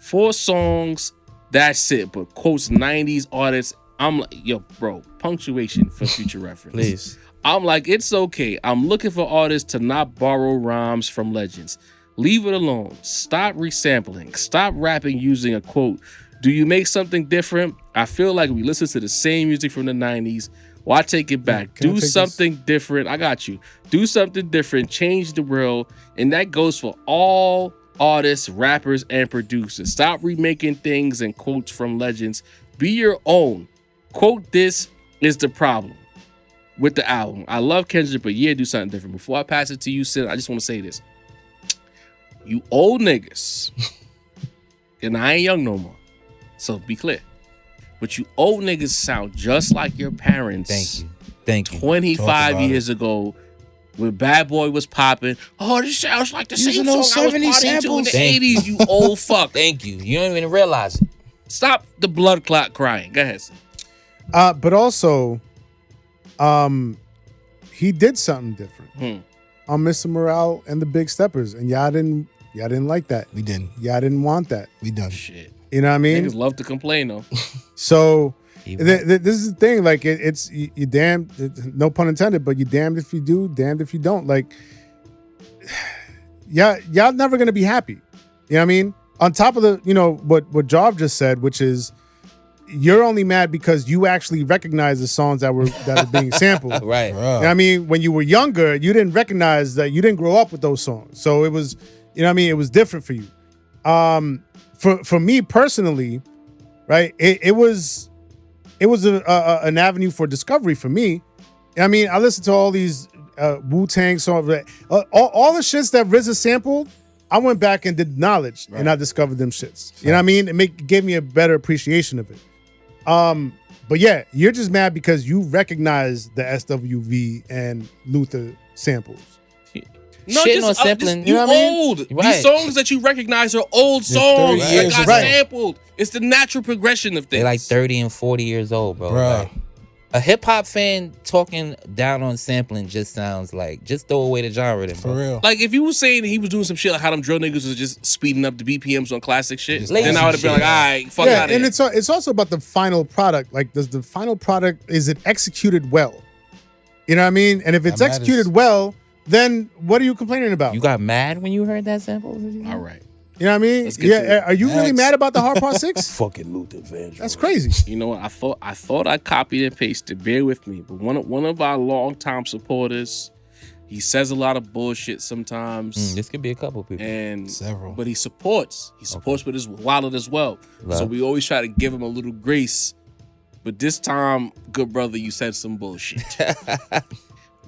4 songs, that's it. But quotes 90s artists, I'm like, yo, bro, punctuation for future reference. Please. I'm like, it's okay. I'm looking for artists to not borrow rhymes from legends. Leave it alone. Stop resampling. Stop rapping using a quote. Do you make something different? I feel like we listen to the same music from the 90s. Why take it back? Can I Do take something different. I got you. Do something different. Change the world. And that goes for all artists, rappers, and producers. Stop remaking things and quotes from legends. Be your own. Quote, this is the problem with the album. I love Kendrick, but yeah, do something different. Before I pass it to you, Sid, I just want to say this. You old niggas, and I ain't young no more, so be clear. But you old niggas sound just like your parents. Thank you. 25 years ago, when Bad Boy was popping. Oh, this sounds like the same Using song I those was 70 partying to in samples. the Thank 80s, you old fuck. Thank you. You don't even realize it. Stop the blood clot crying. Go ahead, Sid. But also, he did something different on Mr. Morale and the Big Steppers, and y'all didn't like that. We didn't. Y'all didn't want that. We done. Shit. You know what I mean? Niggas love to complain, though. So this is the thing. Like it's you damned. No pun intended, but you damned if you do, damned if you don't. Like, y'all never gonna be happy. You know what I mean? On top of the, you know what Jarv just said, which is you're only mad because you actually recognize the songs that are being sampled. Right. You know what I mean? When you were younger, you didn't recognize that. You didn't grow up with those songs, so it was, you know what I mean? It was different for you. For me personally, right? It was an avenue for discovery for me. I mean, I listened to all these Wu-Tang songs, all the shits that RZA sampled. I went back and did knowledge, and I discovered them shits. You know what I mean? It gave me a better appreciation of it. But yeah, you're just mad because you recognize the SWV and Luther samples. No, Shitting on sampling. You know what I mean? old. Right. These songs that you recognize are old songs 30 that years got ago. sampled. It's the natural progression of things. They're like 30 and 40 years old, bro. Bruh. Like, a hip hop fan talking down on sampling just sounds like, just throw away the genre then, bro. For real. Like if you were saying he was doing some shit like how them drill niggas was just speeding up the BPMs on classic shit, Just then I would have been like, lazy all right, fuck Yeah, out and of here. it's also about the final product. Like, does the final product, is it executed well? You know what I mean? And if it's That matters. executed well, then what are you complaining about? You got mad when you heard that sample? All right. You know what I mean? Let's get to Yeah. it. Are you really Next. mad about the Hard Part 6? Fucking Luther Vandross. That's crazy. You know what? I thought I copied and pasted. Bear with me. But one of our longtime supporters, he says a lot of bullshit sometimes. This could be a couple people. And Several. but he supports with his wallet as well. Love. So we always try to give him a little grace. But this time, good brother, you said some bullshit.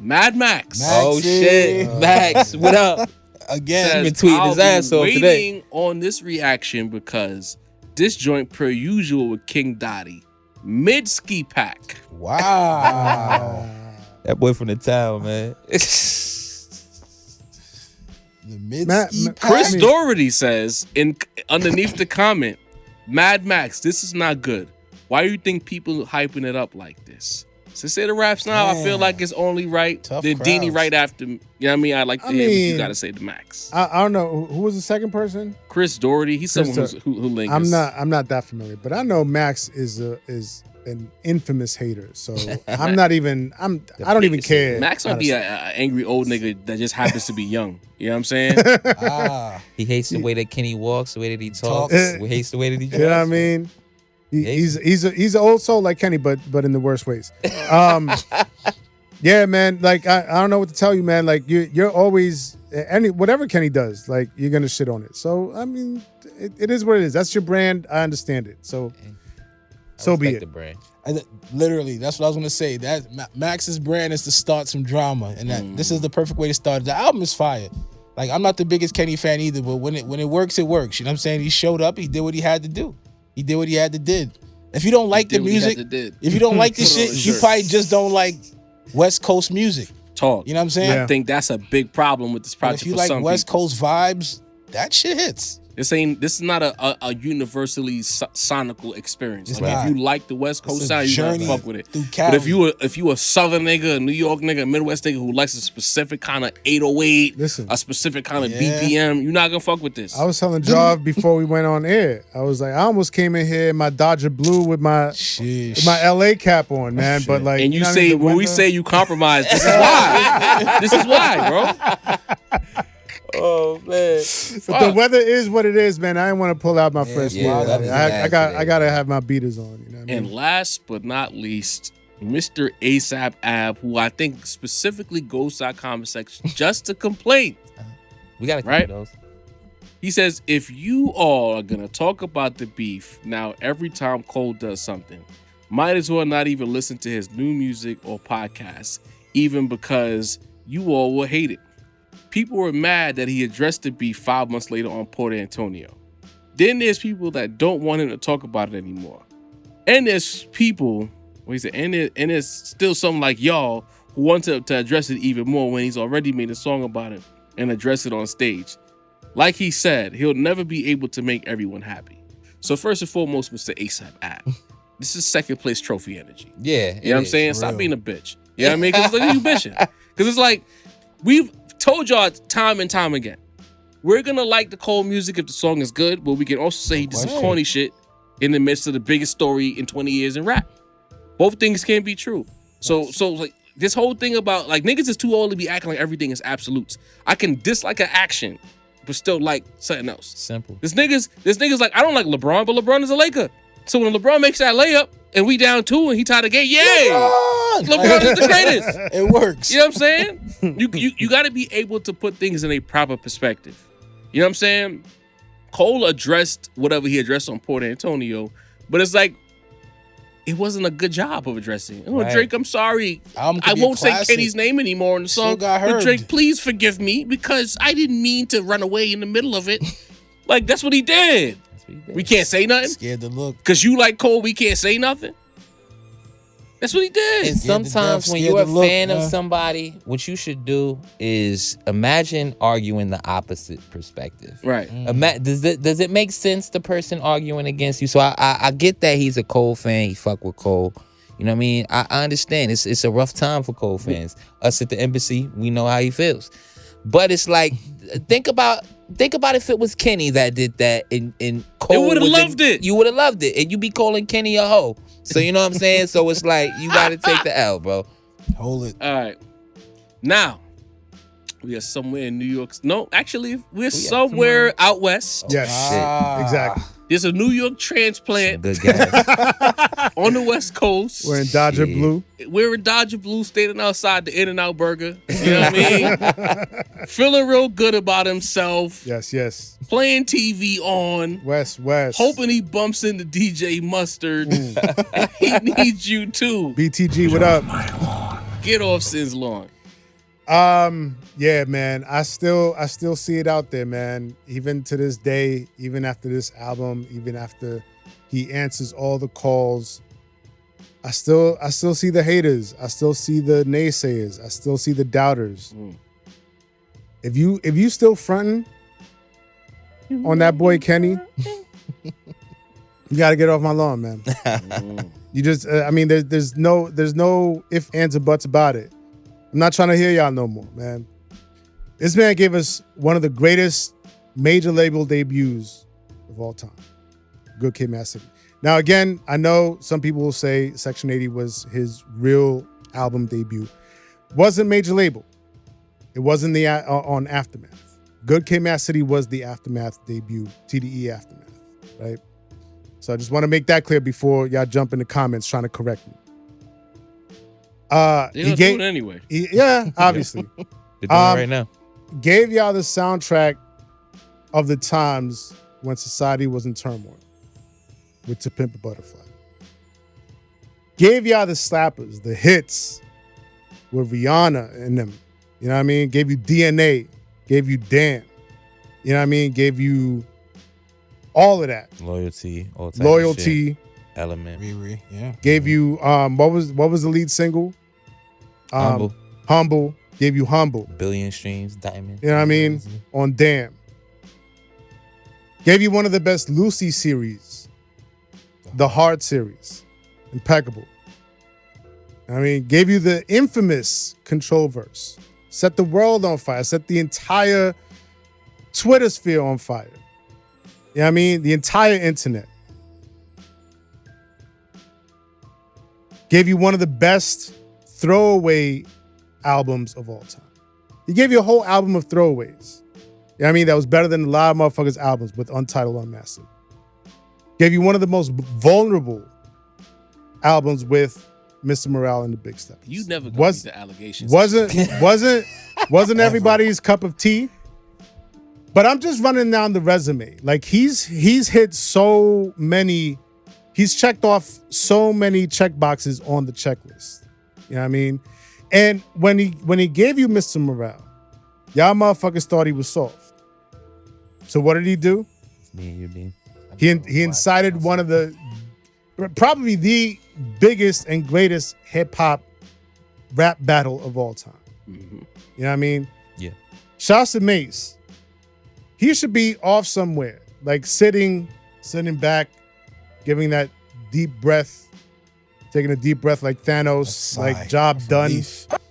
Mad Max. Max. Oh shit, Max, what up? Again, been tweeting I'll his ass be off waiting today. on this reaction because this joint, per usual, with King Dottie, mid ski pack. wow. That boy from the town, man. The mid Matt- ski Chris I mean- Doherty says underneath the comment, Mad Max, this is not good. Why do you think people hyping it up like this? Since say the raps now, I feel Man. like it's only right. Tough Then Deanie crowds. right after. You know what I mean? I'd like to hear what you mean, got to say to Max. I don't know who was the second person. Chris Doherty, he's someone Chris who lingers. I'm not that familiar, but I know Max is an infamous hater. So I'm not even. I don't even care. Max might be honestly. an angry old nigga that just happens to be young. You know what I'm saying? He hates the way that Kenny walks, the way that he talks. Talks. He hates the way that he You know what I dresses. mean? He's an old soul like Kenny, but in the worst ways. Yeah, man. Like I don't know what to tell you, man. Like you're always whatever Kenny does, like you're gonna shit on it. So I mean, it is what it is. That's your brand. I understand it. So I be respect it. the brand. Literally, that's what I was gonna say. That Max's brand is to start some drama, and that this is the perfect way to start. The album is fire. Like I'm not the biggest Kenny fan either, but when it works, it works. You know what I'm saying? He showed up. He did what he had to do. He did what he had to did. If you don't like the Did what he had music, to did. if you don't like the Put it on shit, his you shirt. probably just don't like West Coast music. Talk. You know what I'm saying? Yeah. I think that's a big problem with this But project if you for like some West people. Coast vibes, that shit hits. This is not a universally sonical experience. It's Like not. if you like the West Coast It's a sound, you gotta journey fuck with it. through But Cali. if you a Southern nigga, a New York nigga, a Midwest nigga who likes a specific kind of 808, Listen. a specific kind of Yeah. BPM, you're not gonna fuck with this. I was telling Jav before we went on air. I was like, I almost came in here in my Dodger blue with my LA cap on, man. But like, and you know what I say mean? The when we winter- say you compromise, this is why. This is why, bro. Oh man. But the weather is what it is, man. I didn't want to pull out my fresh yeah, one. that is I nasty, gotta have my beaters on. You know what I mean? And last but not least, Mr. ASAP Ab, who I think specifically goes to our comment section just to complain. We gotta keep Right? those. He says, if you all are gonna talk about the beef now every time Cole does something, might as well not even listen to his new music or podcast, even because you all will hate it. People were mad that he addressed the beef 5 months later on Port Antonio. Then there's people that don't want him to talk about it anymore. And there's people, and there's still some like y'all who want to address it even more when he's already made a song about it and address it on stage. Like he said, he'll never be able to make everyone happy. So first and foremost, Mr. ASAP Ab, this is second place trophy energy. Yeah. You know what I'm saying? Stop being a bitch. You know what I mean? Because like, you bitching. Because it's like, we've told y'all time and time again, we're going to like the Cole music if the song is good, but we can also say he did some corny shit in the midst of the biggest story in 20 years in rap. Both things can be true. So like, this whole thing about, like, niggas is too old to be acting like everything is absolutes. I can dislike an action, but still like something else. Simple. This nigga's like, I don't like LeBron, but LeBron is a Laker. So when LeBron makes that layup and we down 2 and he tied the game, yay! LeBron is the greatest. It works. You know what I'm saying? You got to be able to put things in a proper perspective. You know what I'm saying? Cole addressed whatever he addressed on Port Antonio, but it's like, it wasn't a good job of addressing. Oh, Right. Drake, I'm sorry. Album could I be a won't say classic. Kenny's name anymore in the Still song. got But heard. Drake, please forgive me because I didn't mean to run away in the middle of it. Like, that's what he did. That's what he did. We can't say nothing? Scared to look. Because you like Cole, we can't say nothing? That's what he did. And Scared to sometimes death, when scared you're a to look, fan of man. somebody, what you should do is imagine arguing the opposite perspective. Right. Does it make sense, the person arguing against you? So I get that he's a Cole fan. He fuck with Cole. You know what I mean? I understand. It's a rough time for Cole fans. Us at the embassy, we know how he feels. But it's like, think about if it was Kenny that did that and Cole would've was loved it. You would have loved it. And you be calling Kenny a hoe. So you know what I'm saying? So it's like, you gotta take the L, bro. Hold it. All right. Now, we are somewhere in New York. No, actually, we're somewhere out west. Yes, Ah. exactly. There's a New York Some transplant good guys. on the West Coast. We're in Dodger Shit. blue. We're in Dodger Blue, standing outside the In-N-Out Burger. You know what I mean? Feeling real good about himself. Yes. Playing TV on. West. Hoping he bumps into DJ Mustard. He needs you too. BTG, what up? Get off Sin's lawn. Yeah, man. I still see it out there, man. Even to this day, even after this album, even after he answers all the calls, I still see the haters. I still see the naysayers. I still see the doubters. If you still fronting on that boy Kenny, you got to get off my lawn, man. You just, I mean, there's no ifs, ands, or buts about it. I'm not trying to hear y'all no more, man. This man gave us one of the greatest major label debuts of all time. Good Kid, Mad City. Now, again, I know some people will say Section 80 was his real album debut. Wasn't major label. It wasn't the on Aftermath. Good Kid, Mad City was the Aftermath debut, TDE Aftermath, right? So I just want to make that clear before y'all jump in the comments trying to correct me. They don't do it anyway. Yeah, obviously. They're doing it right now. Gave y'all the soundtrack of the times when society was in turmoil with To Pimp a Butterfly. Gave y'all the slappers, the hits with Rihanna in them. You know what I mean? Gave you DNA. Gave you Damn. You know what I mean? Gave you all of that. Loyalty, all type of shit. Element. Riri, yeah. Gave you what was the lead single? Humble. Gave you Humble. Billion streams, Diamond. You know what I mean? On Damn. Gave you one of the best Lucy series. The Hard series. Impeccable. I mean, gave you the infamous Control verse. Set the world on fire. Set the entire Twitter sphere on fire. You know what I mean? The entire internet. Gave you one of the best throwaway albums of all time. He gave you a whole album of throwaways. You know what I mean? That was better than a lot of motherfuckers' albums with Untitled, Unmastered. Gave you one of the most vulnerable albums with Mr. Morale and the Big Steppers. You never got the allegations. Wasn't everybody's cup of tea? But I'm just running down the resume. Like he's hit so many, he's checked off so many check boxes on the checklist. You know what I mean? And when he gave you Mr. Morale, y'all motherfuckers thought he was soft. So what did he do? Me and you, Dean. He incited one of the, probably the biggest and greatest hip hop rap battle of all time. Mm-hmm. You know what I mean? Yeah. Shouts to Mase. He should be off somewhere, like sitting back, giving that deep breath, taking a deep breath like Thanos, like job done. You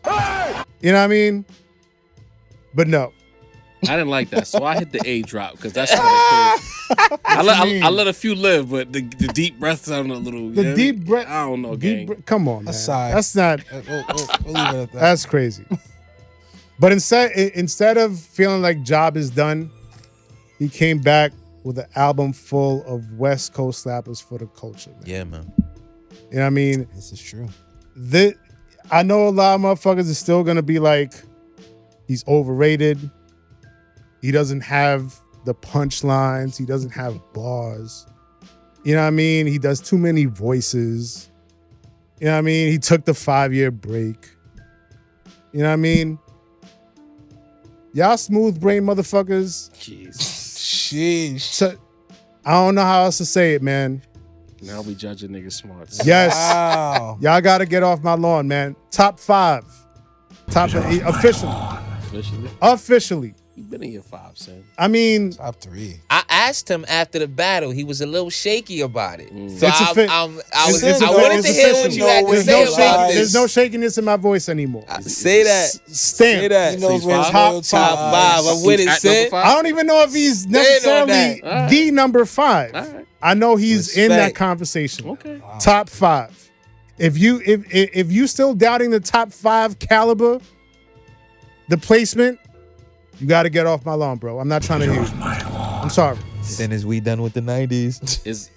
know what I mean? But no. I didn't like that, so I hit the A drop because that's crazy. I let a few live, but the deep breath sounded a little. The deep breath. I don't know, gang. Come on, man. That's not. We'll leave it at that. That's crazy. But instead of feeling like job is done, he came back with an album full of West Coast slappers for the culture, man. Yeah, man. You know what I mean? This is true. I know a lot of motherfuckers are still gonna be like, he's overrated. He doesn't have the punchlines. He doesn't have bars. You know what I mean? He does too many voices. You know what I mean? He took the 5-year break. You know what I mean? Y'all smooth brain motherfuckers. Jeez. Sheesh. So, I don't know how else to say it, man. Now we judging niggas smart. Yes. Wow. Y'all got to get off my lawn, man. Top 5. Officially. You've been in your 5, son. I mean, Top 3. I asked him after the battle. He was a little shaky about it. So It's I wanted to hear what you had to say about this. There's no shakiness in my voice anymore. Say that. Stamp. Say that. He knows where his top loyalty Top lies. 5. I'm with it, At Sid. number 5? I don't even know if he's on necessarily that. the number 5. All right. I know he's in that Respect. conversation. Okay. Wow. Top 5. If you still doubting the top 5 caliber, the placement, you got to get off my lawn, bro. I'm not trying to hear you. I'm sorry. Then is we done with the 90s?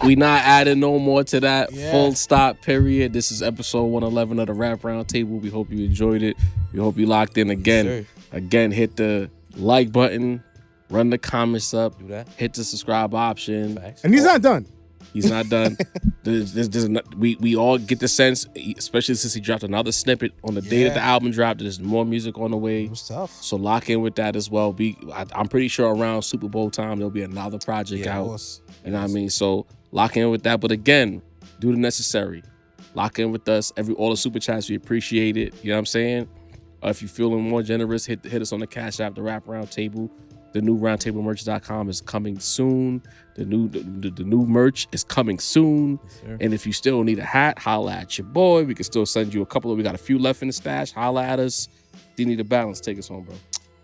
We not adding no more to that. Yeah. Full stop. Period. This is episode 111 of the Rap Roundtable. We hope you enjoyed it. We hope you locked in again. Yes, Again, hit the like button. Run the comments up. Do that. Hit the subscribe option. Facts. And he's not done. He's not done. We all get the sense, especially since he dropped another snippet on the day that the album dropped, there's more music on the way. It was tough. So lock in with that as well. I'm pretty sure around Super Bowl time there'll be another project out. Of course. You know what I mean? So lock in with that. But again, do the necessary. Lock in with us. All the super chats, we appreciate it. You know what I'm saying? If you're feeling more generous, hit us on the Cash App, the Rap Roundtable. The new roundtablemerch.com is coming soon. The new merch is coming soon. Yes, and if you still need a hat, holla at your boy. We can still send you we got a few left in the stash. Holla at us. If you need a balance, take us home, bro.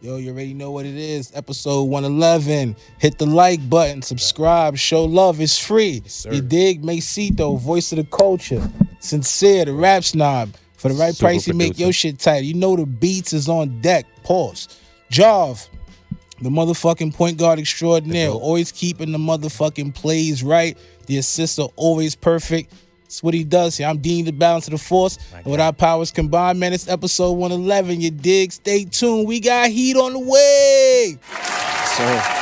Yo, you already know what it is. Episode 111. Hit the like button, subscribe, show love. It's free. Yes, you dig? Macito, voice of the culture. Sincere, the rap snob. For the right price, you make your shit tight. You know the beats is on deck. Pause. Jav, the motherfucking point guard extraordinaire. Always keeping the motherfucking plays right. The assists are always perfect. That's what he does here. I'm Dean, the balance of the force. And with our powers combined, man, it's episode 111. You dig? Stay tuned. We got heat on the way. So.